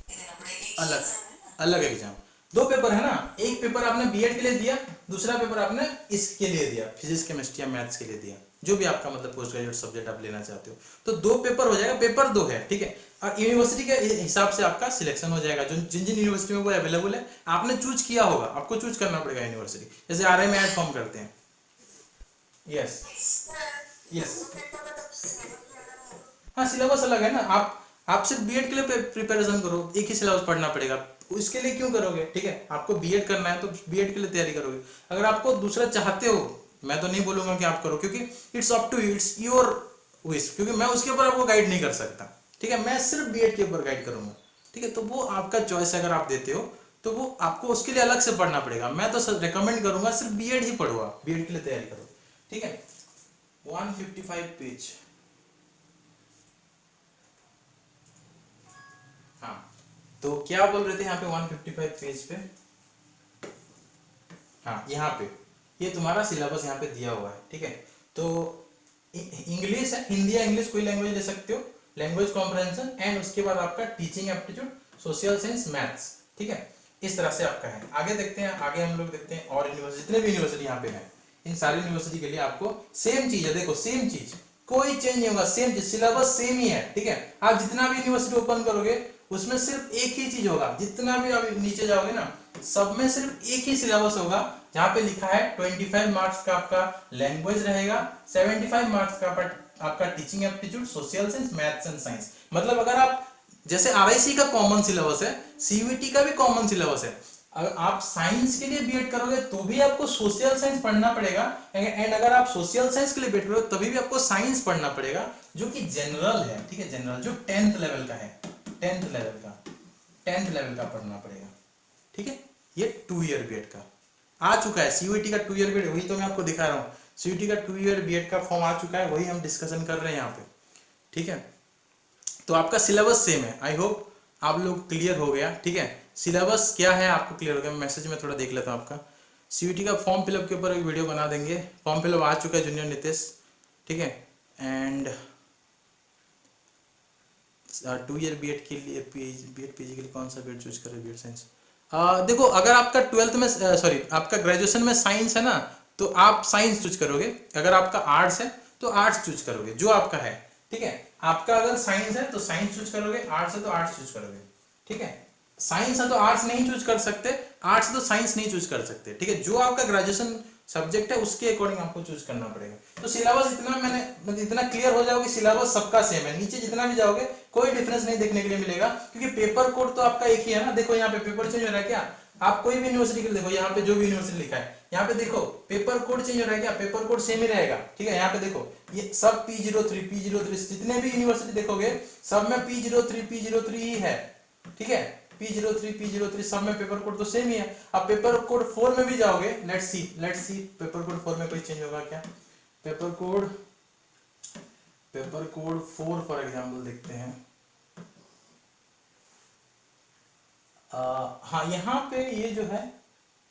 नहीं देना पड़ेगा, एक ही अलग एग्जाम है ना? अलग एग्जाम, 2 पेपर है ना, एक पेपर आपने बीएड के लिए दिया, दूसरा पेपर आपने इसके लिए दिया, फिजिक्स केमिस्ट्री या मैथ्स के लिए दिया, जो भी आपका मतलब पोस्ट ग्रेजुएट सब्जेक्ट आप लेना चाहते हो, तो 2 पेपर हो जाएगा, पेपर 2 है, ठीक है। और यूनिवर्सिटी के हिसाब से आपका सिलेक्शन हो जाएगा, जो जिन जिन यूनिवर्सिटी में वो अवेलेबल है, आपने चूज किया होगा, आपको चूज करना पड़ेगा यूनिवर्सिटी, जैसे आरआई में ऐड फॉर्म करते हैं। यस यस, हाँ सिलेबस अलग है ना, आप सिर्फ बीएड के लिए प्रिपरेशन करो, एक ही सिलेबस पढ़ना पड़ेगा, उसके लिए क्यों करोगे, ठीक है, आपको बीएड करना है तो बीएड के लिए तैयारी करोगे। अगर आपको दूसरा चाहते हो, मैं तो नहीं बोलूंगा कि आप करो, क्योंकि it's up to, it's your wish, क्योंकि मैं उसके ऊपर आपको गाइड नहीं कर सकता, ठीक है, मैं सिर्फ बीएड के ऊपर गाइड करूंगा, ठीक है, तो वो आपका चॉइस अगर आप देते हो तो वो आपको उसके लिए अलग से पढ़ना पड़ेगा। मैं तो रिकमेंड करूंगा सिर्फ बीएड ही पढ़ो, आप बीएड के लिए तैयारी करो, ठीक है। 155 पेज, हाँ, तो क्या बोल रहे थे यहाँ पे 155 पेज पे, हाँ यहाँ पे ये तुम्हारा सिलेबस यहाँ पे दिया हुआ है, ठीक है। तो इंग्लिश है, हिंदी या इंग्लिश कोई लैंग्वेज ले सकते हो, लैंग्वेज कॉम्प्रहेंशन, एंड उसके बाद आपका teaching aptitude, social science, maths, ठीक है, इस तरह से आपका है। आगे देखते हैं, आगे हम लोग देखते हैं और यूनिवर्सिटी, जितने भी यूनिवर्सिटी यहाँ पे है, इन सारी यूनिवर्सिटी के लिए आपको सेम चीज है, देखो सेम चीज, कोई चेंज नहीं होगा, सेम चीज, सिलेबस सेम ही है, ठीक है। आप जितना भी यूनिवर्सिटी ओपन करोगे उसमें सिर्फ एक ही चीज होगा, जितना भी आप नीचे जाओगे ना, सब में सिर्फ एक ही सिलेबस होगा, जहां पे लिखा है 25 मार्क्स का आपका लैंग्वेज रहेगा, 75 मार्क्स का आपका teaching aptitude, social science, maths and science. मतलब अगर आप जैसे आरआईसी का कॉमन सिलेबस है, सीयूईटी का भी कॉमन सिलेबस है, अगर आप साइंस के लिए बीएड करोगे तो भी आपको सोशल साइंस पढ़ना पड़ेगा, एंड अगर आप सोशल साइंस के लिए बीएड करोगे तभी भी आपको साइंस पढ़ना पड़ेगा, जो कि जनरल है, ठीक है, जनरल जो 10th लेवल का है, 10th लेवल का पढ़ना पड़ेगा, ठीक है। ये 2 ईयर बीएड का आ चुका है, सीयूईटी का 2 ईयर बीएड, वही तो मैं आपको दिखा रहा हूँ, सीयूईटी का 2 ईयर बीएड का फॉर्म आ चुका है, वही हम डिस्कशन कर रहे हैं यहाँ पे, ठीक है। तो आपका सिलेबस सेम है, आई होप आप लोग क्लियर हो गया, ठीक है। सिलेबस क्या है आपको क्लियर हो गया, मैसेज में थोड़ा देख लेता हूँ आपका। सीयूईटी का फॉर्म फिलअप के ऊपर एक वीडियो बना देंगे, फॉर्म फिलअप आ चुका है जूनियर नितेश, ठीक है। एंड 2 ईयर बीएड के लिए बीएड पीजी के लिए कौन सा बीएड चूज करें, बीएड साइंस। देखो अगर आपका 12th में सॉरी आपका ग्रेजुएशन में साइंस है ना, तो आप साइंस चूज करोगे, अगर आपका आर्ट्स है तो आर्ट्स चूज करोगे, जो आपका है, ठीक है। आपका अगर साइंस है तो साइंस चूज करोगे, आर्ट्स है तो आर्ट्स चूज करोगे, ठीक है। साइंस है तो आर्ट्स नहीं चूज कर सकते, आर्ट्स है तो साइंस नहीं चूज कर सकते, ठीक है। जो आपका ग्रेजुएशन सब्जेक्ट है उसके अकॉर्डिंग आपको चूज करना पड़ेगा। तो सिलेबस इतना क्लियर हो जाओगे, सिलेबस सबका सेम है, नीचे जितना भी जाओगे कोई डिफरेंस नहीं देखने के लिए मिलेगा, क्योंकि पेपर कोड तो आपका एक ही है ना। देखो यहाँ पे पेपर चेंज हो रहा है क्या, आप कोई भी यूनिवर्सिटी के लिए देखो, यहाँ पे जो भी यूनिवर्सिटी लिखा है यहाँ पे देखो पेपर कोड चेंज हो रहा है क्या, पेपर कोड सेम ही रहेगा, ठीक है। यहाँ पे देखो ये सब P03 जितने भी यूनिवर्सिटी देखोगे सब में P03 ही है, ठीक है। P03 सब में पेपर कोड तो सेम ही है। अब पेपर कोड 4 में भी जाओगे, लेट्स सी पेपर कोड 4 में कोई चेंज होगा क्या। पेपर कोड 4 फॉर एग्जांपल देखते हैं। हाँ यहाँ पे ये जो है,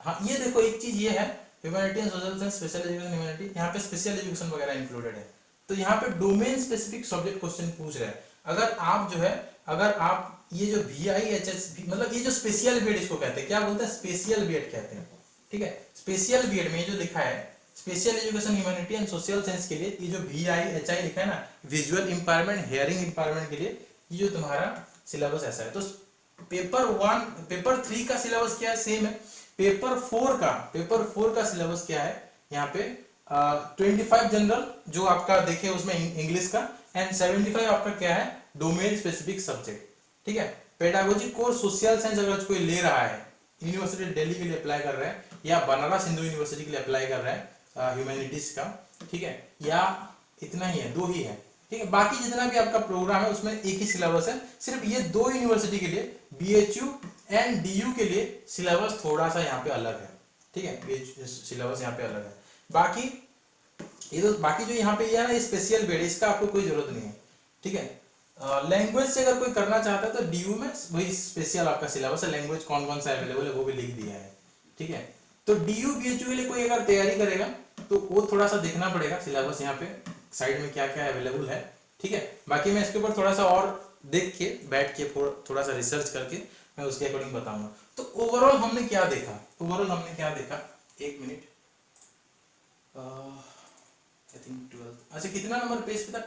हाँ ये देखो एक चीज ये है humanity and social science, special education humanity, यहाँ पे स्पेशल एजुकेशन वगैरह इंक्लूडेड है। तो यहाँ पे डोमेन स्पेसिफिक सब्जेक्ट क्वेश्चन पूछ रहे हैं। अगर आप ये जो VIHS मतलब ये जो स्पेशल बीएड इसको कहते हैं, क्या बोलते हैं, स्पेशल बीएड कहते हैं, ठीक है। स्पेशल बीएड में जो लिखा है special education humanity and social science के लिए, ये जो VIHI लिखा है ना, विजुअल इंपायरमेंट हियरिंग इंपायरमेंट के लिए, ये जो तुम्हारा सिलेबस ऐसा है। तो पेपर 3 का सिलेबस क्या है, सेम है। पेपर 4 का सिलेबस क्या है, यहाँ पे 25 जनरल जो आपका देखे उसमें इंग्लिश का, एंड 75 आपका क्या है, डोमेन स्पेसिफिक सब्जेक्ट, ठीक है। पेडागोजी कोर्स सोशल साइंस अगर कोई ले रहा है, यूनिवर्सिटी दिल्ली के लिए अप्लाई कर रहा है, या बनारस हिंदू यूनिवर्सिटी के लिए अप्लाई कर रहा है ह्यूमैनिटीज का, ठीक है, या इतना ही है, 2 ही है, ठीक है। बाकी जितना भी आपका प्रोग्राम है उसमें एक ही सिलेबस है। सिर्फ ये 2 यूनिवर्सिटी के लिए BHU एंड DU के लिए सिलेबस थोड़ा सा यहाँ पे अलग है, ठीक है, सिलेबस यहाँ पे अलग है। बाकी जो यहाँ पे यह स्पेशल बेड, इसका आपको कोई जरूरत नहीं है, ठीक है। लैंग्वेज से अगर कोई करना चाहता है तो DU में वही स्पेशल आपका सिलेबस है, लैंग्वेज कौन कौन सा अवेलेबल है वो भी लिख दिया है, ठीक है। तो DU BHU के लिए कोई अगर तैयारी करेगा तो वो थोड़ा सा देखना पड़ेगा सिलेबस यहाँ पे साइड में क्या क्या अवेलेबल है, ठीक है। बाकी मैं इसके ऊपर थोड़ा सा और देख के बैठ के थोड़ा सा रिसर्च करके मैं उसके अकॉर्डिंग बताऊंगा। तो ओवरऑल हमने क्या देखा, एक मिनट, आई थिंक 12, अच्छा कितना नंबर पेज पे था,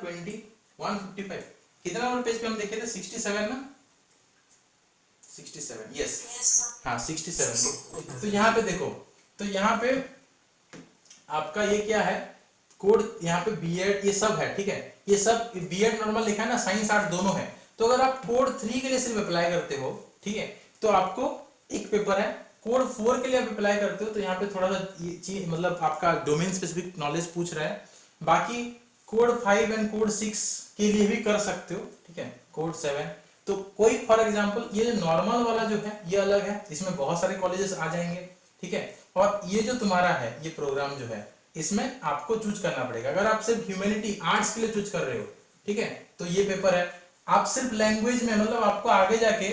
155, कितना नंबर पेज पे हम देखे थे, 67 ना, 67, यस, हाँ 67। तो यहाँ पे देखो, तो यहाँ पे आपका ये क्या है, कोड यहाँ पे बीएड ये सब है, ठीक है। ये सब बीएड नॉर्मल लिखा है ना, साइंस आर्ट दोनों है। तो अगर आप कोड 3 के लिए सिर्फ अप्लाई करते हो, ठीक है, तो आपको एक पेपर है। कोड 4 के लिए आप अप्लाई करते हो तो यहाँ पे थोड़ा सा ये चीज मतलब आपका डोमेन स्पेसिफिक नॉलेज पूछ रहा है। बाकी कोड 5 एंड कोड 6 के लिए भी कर सकते हो, ठीक है, कोड 7। तो कोई फॉर एग्जांपल ये जो नॉर्मल वाला जो है ये अलग है, इसमें बहुत सारे कॉलेजेस आ जाएंगे, ठीक है। और ये जो तुम्हारा है ये प्रोग्राम जो है इसमें आपको चूज करना पड़ेगा। अगर आप सिर्फ ह्यूमैनिटी आर्ट्स के लिए चूज कर रहे हो, ठीक है, तो ये पेपर है। आप सिर्फ लैंग्वेज में मतलब आपको आगे जाके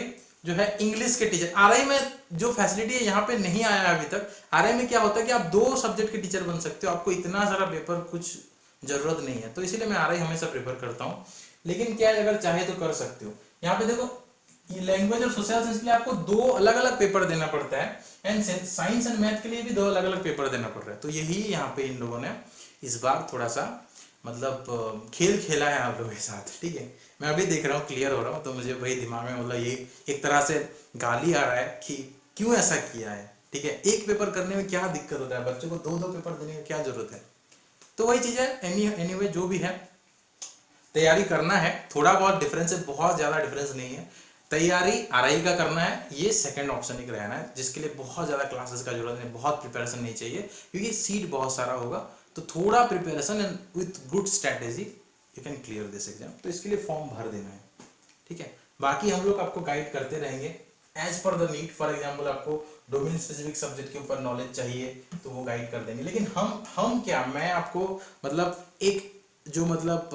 जो है इंग्लिश के टीचर, आरआई में जो फैसिलिटी है यहाँ पे नहीं आया अभी तक। आरआई में क्या होता है कि आप 2 सब्जेक्ट के टीचर बन सकते हो, आपको इतना सारा पेपर कुछ जरूरत नहीं है, तो इसीलिए मैं आरआई हमेशा प्रेफर करता हूँ। लेकिन क्या है, अगर चाहे तो कर सकते हो। यहाँ पे देखो ये लैंग्वेज और सोशल साइंस के लिए आपको 2 अलग अलग पेपर देना पड़ता है, एंड साइंस एंड मैथ के लिए भी 2 अलग अलग पेपर देना पड़ रहा है। तो यही यहाँ पे इन लोगों ने इस बार थोड़ा सा मतलब खेल खेला है आप लोगों के साथ, ठीक है। मैं अभी देख रहा हूँ, क्लियर हो रहा हूँ, तो मुझे वही दिमाग में मतलब ये एक तरह से गाली आ रहा है कि क्यों ऐसा किया है, ठीक है। एक पेपर करने में क्या दिक्कत होता है, बच्चों को 2-2 पेपर देने की क्या जरूरत है। तो वही चीज है। एनीवे जो भी है तैयारी करना है, थोड़ा बहुत डिफरेंस है, बहुत ज्यादा डिफरेंस नहीं है। तैयारी आरआई का करना है, ये सेकंड ऑप्शन ही रहना है, जिसके लिए बहुत ज्यादा क्लासेस का जरूरत नहीं, बहुत प्रिपरेशन नहीं चाहिए, क्योंकि सीट बहुत सारा होगा। तो थोड़ा preparation and with good strategy you can clear this exam. तो इसके लिए फॉर्म भर देना है, ठीक है। बाकी हम लोग आपको गाइड करते रहेंगे as per the need. For example आपको डोमेन स्पेसिफिक सब्जेक्ट के ऊपर नॉलेज चाहिए तो वो गाइड कर देंगे। लेकिन हम क्या, मैं आपको मतलब एक जो मतलब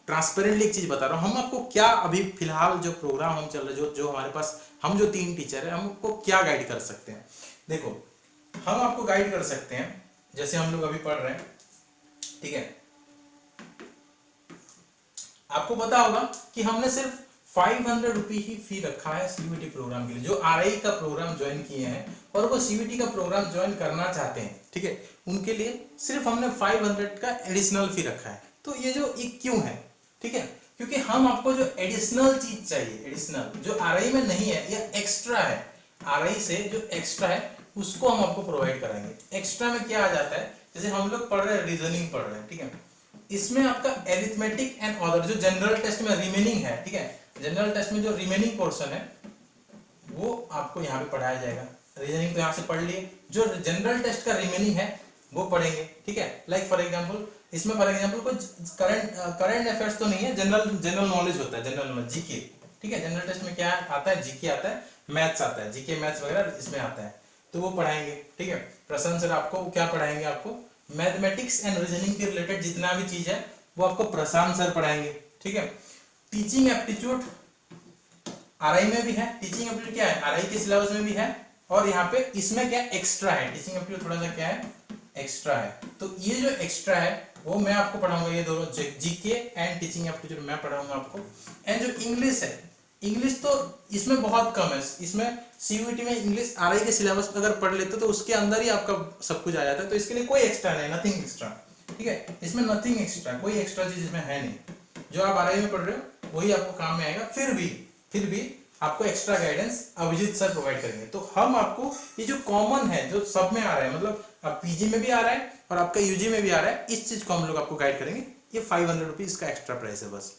ट्रांसपेरेंटली एक चीज बता रहा हूँ, हम आपको क्या अभी फिलहाल जो प्रोग्राम हम चल रहे जो हमारे पास, हम जो 3 टीचर है, हमको क्या गाइड कर सकते हैं। देखो हम आपको गाइड कर सकते हैं, जैसे हम लोग अभी पढ़ रहे हैं, ठीक है। आपको पता होगा कि हमने सिर्फ 500 रुपये ही फी रखा है सीयूईटी प्रोग्राम के लिए। जो आरआई का प्रोग्राम ज्वाइन किए हैं और वो सीयूईटी का प्रोग्राम ज्वाइन करना चाहते हैं, ठीक है, उनके लिए सिर्फ हमने 500 का एडिशनल फी रखा है। तो ये जो क्यों है, ठीक है, क्योंकि हम आपको जो एडिशनल चीज चाहिए, एडिशनल जो आरआई में नहीं है या एक्स्ट्रा है, आरआई से जो एक्स्ट्रा है उसको हम आपको प्रोवाइड कराएंगे। एक्स्ट्रा में क्या आ जाता है, जैसे हम लोग पढ़ रहे हैं रीजनिंग पढ़ रहे हैं, ठीक है, इसमें आपका एरिथमेटिक एंड अदर जो जनरल टेस्ट में रिमेनिंग है, ठीक है, जनरल टेस्ट में जो रिमेनिंग पोर्शन है वो आपको यहाँ पे पढ़ाया जाएगा। रीजनिंग तो यहाँ से पढ़ लिए, जो जनरल टेस्ट का रिमेनिंग है वो पढ़ेंगे, ठीक है। लाइक फॉर एग्जांपल इसमें फॉर एग्जांपल कुछ करंट अफेयर्स तो नहीं है, जनरल नॉलेज होता है, जनरल नॉलेज जीके, ठीक है। जनरल टेस्ट में क्या आता है, जीके आता है, मैथ्स आता है, जीके मैथ्स वगैरह इसमें आता है, तो वो पढ़ाएंगे, ठीक है। प्रशांत सर आपको क्या पढ़ाएंगे, आपको मैथमेटिक्स एंड रीजनिंग के रिलेटेड जितना भी चीज है वो आपको प्रशांत सर पढ़ाएंगे, ठीक है। टीचिंग एप्टीट्यूड आरआई में भी है, टीचिंग एप्टीट्यूड क्या है आरआई के सिलेबस में भी है, और यहाँ पे इसमें क्या एक्स्ट्रा है, टीचिंग एप्टीट्यूड थोड़ा सा क्या है एक्स्ट्रा है। तो ये जो एक्स्ट्रा है वो मैं आपको पढ़ाऊंगा, ये दोनों जीके एंड टीचिंग एप्टीट्यूड मैं पढ़ाऊंगा आपको। एंड जो इंग्लिश है, इंग्लिश तो इसमें बहुत कम है, इसमें सीयूईटी में इंग्लिश आरआई के सिलेबस अगर पढ़ लेते तो उसके अंदर ही आपका सब कुछ आ जाता है, तो इसके लिए कोई एक्स्ट्रा नहीं, नथिंग एक्स्ट्रा, ठीक है। इसमें नथिंग एक्स्ट्रा, कोई एक्स्ट्रा चीज इसमें है नहीं, जो आप आरआई में पढ़ रहे हो वही आपको काम में आएगा। फिर भी आपको extra guidance Abhijeet sir provide करेंगे। तो हम आपको ये जो कॉमन है, जो सब में आ रहा है, मतलब अब पीजी में भी आ रहा है और आपका यूजी में भी आ रहा है, इस चीज को हम लोग आपको गाइड करेंगे। ये 500 रुपीज का एक्स्ट्रा प्राइस है बस,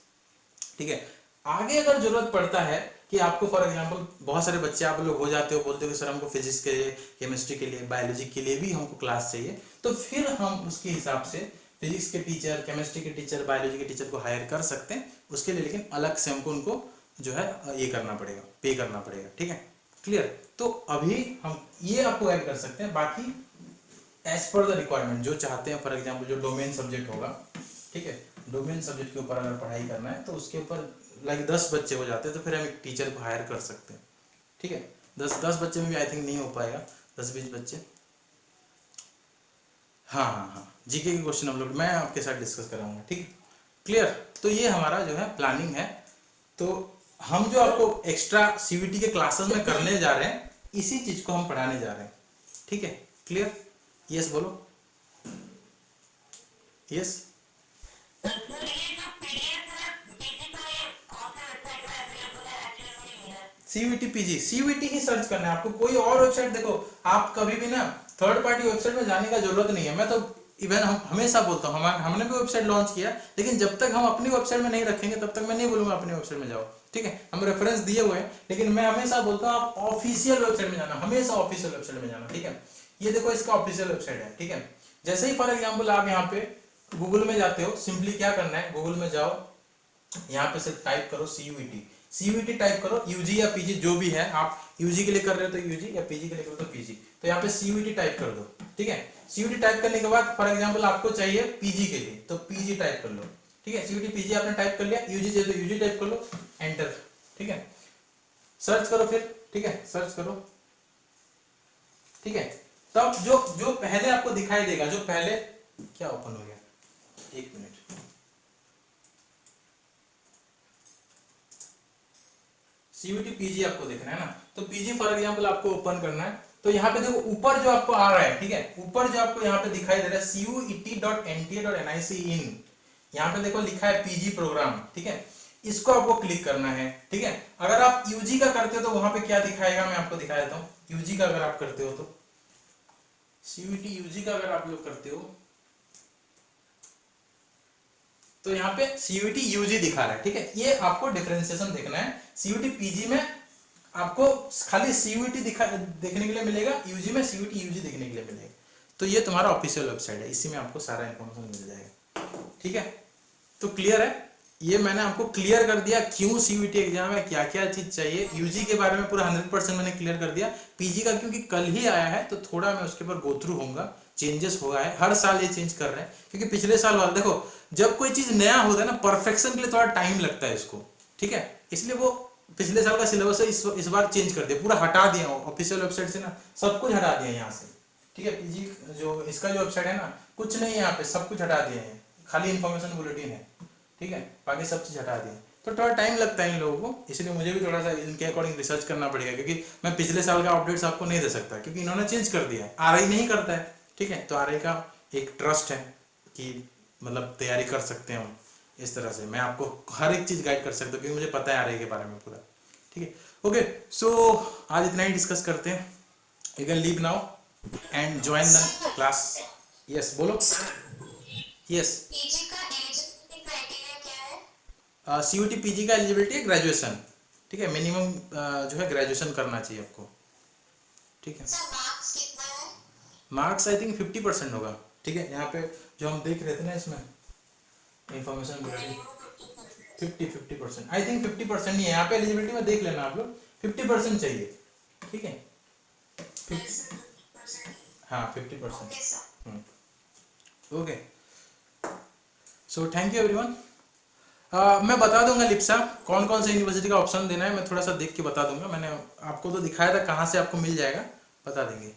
ठीक है। आगे अगर जरूरत पड़ता है कि आपको फॉर एग्जांपल बहुत सारे बच्चे आप लोग हो जाते हो, बोलते हो कि सर हमको फिजिक्स के लिए, केमिस्ट्री के लिए, बायोलॉजी के लिए भी हमको क्लास चाहिए, तो फिर हम उसके हिसाब से फिजिक्स के टीचर, केमिस्ट्री के टीचर, बायोलॉजी के टीचर को हायर कर सकते हैं उसके लिए, लेकिन अलग से हमको उनको जो है ये करना पड़ेगा, पे करना पड़ेगा, ठीक है, क्लियर। तो अभी हम ये आपको गाइड कर सकते हैं, बाकी एज पर द रिक्वायरमेंट जो चाहते हैं, फॉर एग्जांपल जो डोमेन सब्जेक्ट होगा, ठीक है, डोमेन सब्जेक्ट के ऊपर अगर पढ़ाई करना है तो उसके ऊपर लाइक 10 बच्चे हो जाते हैं तो फिर हम एक टीचर को हायर कर सकते हैं, ठीक है। 10 बच्चे में भी आई थिंक नहीं हो पाएगा, 10-20 बच्चे। हाँ, जीके के क्वेश्चन हम लोग मैं आपके साथ डिस्कस कराऊंगा, ठीक है, क्लियर। तो ये हमारा जो है प्लानिंग है। तो हम जो आपको एक्स्ट्रा सीवीटी के क्लासेस में करने जा रहे हैं, इसी चीज को हम पढ़ाने जा रहे हैं, ठीक है, क्लियर। यस बोलो, यस। सीवीटी पीजी, सीवीटी ही सर्च करना है आपको, कोई और वेबसाइट देखो आप कभी भी ना थर्ड पार्टी वेबसाइट में जाने का जरूरत नहीं है। मैं तो इवन हम हमेशा बोलता हूँ, हमने भी वेबसाइट लॉन्च किया, लेकिन जब तक हम अपनी वेबसाइट में नहीं रखेंगे तब तक मैं नहीं बोलूंगा अपनी वेबसाइट में जाओ, ठीक है। हम रेफरेंस दिए हुए हैं, लेकिन मैं हमेशा बोलता हूँ आप ऑफिशियल वेबसाइट में जाना, हमेशा ऑफिशियल वेबसाइट में जाना, ठीक है। ये देखो इसका ऑफिशियल वेबसाइट है, ठीक है। जैसे ही फॉर एग्जाम्पल आप यहाँ पे गूगल में जाते हो, सिंपली क्या करना है, गूगल में जाओ, यहाँ पे सिर्फ टाइप करो सीयूईटी टाइप करो, यूजी या पीजी जो भी है, आप यूजी के लिए कर रहे हो तो यूजी या पीजी के लिए कर रहे हो तो पीजी, तो यहाँ पे सीयूईटी टाइप कर दो, ठीक है। सीयूईटी टाइप करने के बाद फॉर एग्जांपल आपको चाहिए पीजी के लिए तो पीजी टाइप कर लो, ठीक है। सीयूईटी पीजी आपने टाइप कर लिया, यूजी चाहिए तो यूजी टाइप कर लो, एंटर, ठीक है। सर्च करो फिर, ठीक है, सर्च करो, ठीक है। तब जो पहले आपको दिखाई देगा, जो पहले क्या ओपन हो गया, एक मिनट, सीयूटी पीजी आपको देखना है ना, तो पीजी फॉर एग्जांपल आपको ओपन करना है, तो यहाँ पे देखो ऊपर जो आपको आ रहा है, ठीक है, ऊपर जो आपको यहाँ पे दिखाई दे रहा है CUET.NTA.NIC in, यहाँ पे देखो लिखा है पीजी प्रोग्राम, ठीक है, इसको आपको क्लिक करना है, ठीक है। अगर आप यूजी का करते हो तो वहां पे क्या दिखाएगा, मैं आपको दिखा देता हूँ। यूजी का अगर आप करते हो तो सीयूटी यूजी का अगर आप लोग करते हो तो यहाँ पे सीयूटी यूजी दिखा रहा है, ठीक है। ये आपको डिफरेंशिएशन देखना है, सीयूटी पीजी में आपको खाली सीयूटी देखने के लिए मिलेगा, यूजी में सीयूटी यूजी देखने के लिए मिलेगा। तो ये तुम्हारा ऑफिशियल वेबसाइट है, इसी में आपको सारा इंफॉर्मेशन मिल जाएगा, ठीक है। तो क्लियर है, ये मैंने आपको क्लियर कर दिया क्यों सीयूटी एग्जाम है, क्या क्या चीज चाहिए। यूजी के बारे में पूरा 100% मैंने क्लियर कर दिया। पीजी का क्योंकि कल ही आया है तो थोड़ा मैं उसके ऊपर गो थ्रू होऊंगा, चेंजेस हुआ है, हर साल ये चेंज कर रहे हैं, क्योंकि पिछले साल वाला देखो जब कोई चीज नया होता है ना, परफेक्शन के लिए थोड़ा टाइम लगता है इसको, ठीक है। इसलिए वो पिछले साल का सिलेबस है इस बार चेंज कर दिया, पूरा हटा दिया ऑफिशियल वेबसाइट से ना, सब कुछ हटा दिया यहाँ से, ठीक है। पीजी जो इसका जो वेबसाइट है ना, कुछ नहीं है यहाँ पे, सब कुछ हटा दिया है, खाली इन्फॉर्मेशन बुलेटिन है, ठीक है, बाकी सब चीज हटा दिए। तो थोड़ा टाइम लगता है इन लोगों को, इसलिए मुझे भी थोड़ा सा इनके अकॉर्डिंग रिसर्च करना पड़ेगा, क्योंकि मैं पिछले साल का अपडेट्स आपको नहीं दे सकता, क्योंकि इन्होंने चेंज कर दिया है, आरआई नहीं करता है, ठीक है। तो आरआई का एक ट्रस्ट है कि मतलब तैयारी कर सकते हैं हम, इस तरह से मैं आपको हर एक चीज गाइड कर सकता हूँ, क्योंकि मुझे पता है आरआई के बारे में पूरा, ठीक है। ओके, सो आज इतना ही डिस्कस करते हैं। You can leave now and join the class. Yes बोलो। यस, पीजी का एलिजिबिलिटी क्राइटेरिया क्या है? सीयूटी पीजी का एलिजिबिलिटी है ग्रेजुएशन, ठीक है, मिनिमम जो है ग्रेजुएशन करना चाहिए आपको। ठीक है। सर मार्क्स कितना है? मार्क्स आई थिंक 50% होगा, ठीक है। यहाँ पे जो हम देख रहे थे ना इसमें इंफॉर्मेशन मिल रही 50% आई थिंक 50% नहीं है यहाँ पे, एलिजिबिलिटी में देख लेना आप लोग 50% चाहिए, ठीक है। हाँ 50%। Okay sir. Okay, so thank you everyone. मैं बता दूंगा लिप्सा कौन कौन से यूनिवर्सिटी का ऑप्शन देना है, मैं थोड़ा सा देख के बता दूंगा। मैंने आपको तो दिखाया था कहाँ से आपको मिल जाएगा, बता देंगे।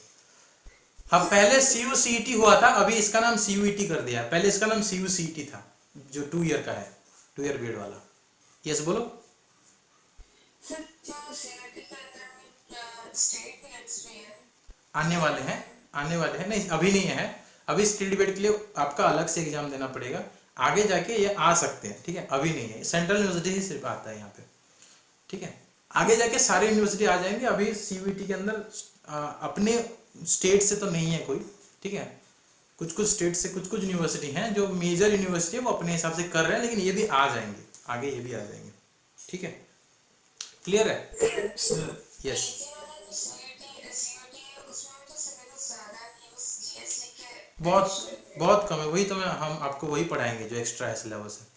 हाँ पहले CUCET हुआ था, अभी इसका नाम CUET कर दिया है। पहले इसका नाम CUCET था जो 2 ईयर का है, 2 ईयर बीएड वाला। यस बोलो। सर जो सीईटी के अंदर में स्टेट पीरियड्स भी है? आने वाले हैं, आने वाले हैं, नहीं अभी नहीं है। अभी स्टेट डिबेट के लिए आपका अलग से एग्जाम देना पड़ेगा, आगे जाके ये आ सकते हैं, ठीक है। अभी नहीं है, सेंट्रल यूनिवर्सिटी ही सिर्फ आता है यहाँ पे, ठीक है। आगे जाके सारे यूनिवर्सिटी आ जाएंगे। अभी CUET के अंदर अपने स्टेट से तो नहीं है कोई, ठीक है। कुछ कुछ स्टेट से कुछ कुछ यूनिवर्सिटी हैं जो मेजर यूनिवर्सिटी है वो अपने हिसाब से कर रहे हैं, लेकिन ये भी आ जाएंगे आगे, ये भी आ जाएंगे, ठीक है। क्लियर है? यस। बहुत बहुत कम है, वही तो हम आपको वही पढ़ाएंगे जो एक्स्ट्रा है सिलेबस है,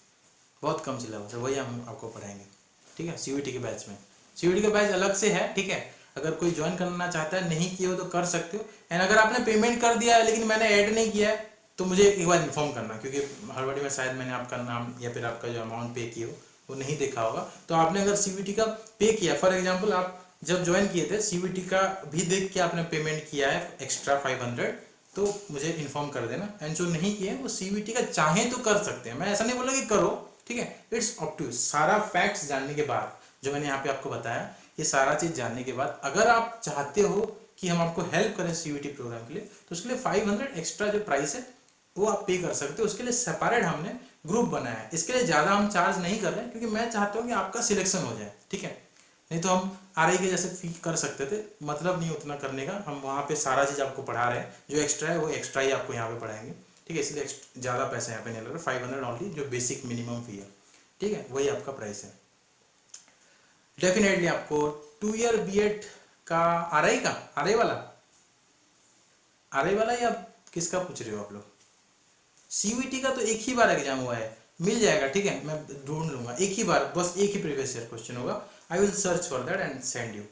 बहुत कम सिलेबस है, वही हम आपको पढ़ाएंगे, ठीक है। CUET के बैच में, CUET का बैच अलग से है, ठीक है। अगर कोई ज्वाइन करना चाहता है, नहीं किया हो तो कर सकते हो। एंड अगर आपने पेमेंट कर दिया है लेकिन मैंने ऐड नहीं किया है तो मुझे एक बार इन्फॉर्म करना, क्योंकि हड़बड़ी में शायद मैंने आपका नाम या फिर आपका जो अमाउंट पे किया हो वो नहीं देखा होगा। तो आपने अगर CUET का पे किया, फॉर एग्जाम्पल आप जब ज्वाइन किए थे CUET का भी देख के आपने पेमेंट किया है एक्स्ट्रा 500, तो मुझे इन्फॉर्म कर देना। एंड जो नहीं किए वो CUET का चाहे तो कर सकते हैं, मैं ऐसा नहीं बोला कि करो, ठीक है। It's up to you. सारा फैक्ट्स जानने के बाद जो मैंने यहाँ पे आपको बताया, ये सारा चीज जानने के बाद अगर आप चाहते हो कि हम आपको हेल्प करें CUET प्रोग्राम के लिए, तो उसके लिए 500 एक्स्ट्रा जो प्राइस है वो आप पे कर सकते हो। उसके लिए सेपरेट हमने ग्रुप बनाया है, इसके लिए ज़्यादा हम चार्ज नहीं कर रहे हैं, क्योंकि मैं चाहता हूँ कि आपका सिलेक्शन हो जाए, ठीक है। नहीं तो हम RI के जैसे फी कर सकते थे, मतलब नहीं उतना करने का। हम वहाँ पे सारा चीज़ आपको पढ़ा रहे हैं, जो एक्स्ट्रा है वो एक्स्ट्रा ही आपको यहाँ पे पढ़ाएंगे, ठीक है। इसलिए ज़्यादा पैसे यहाँ पे नहीं लग रहे, 500 ऑनली जो बेसिक मिनिमम फी है, ठीक है, वही आपका प्राइस है। डेफिनेटली आपको 2 ईयर बीएड का RI वाला या किसका पूछ रहे हो आप लोग? CUET का तो एक ही बार एग्जाम हुआ है, मिल जाएगा, ठीक है। मैं ढूंढ लूंगा, एक ही बार, बस एक ही प्रीवियस ईयर क्वेश्चन होगा। I will search for that and send you,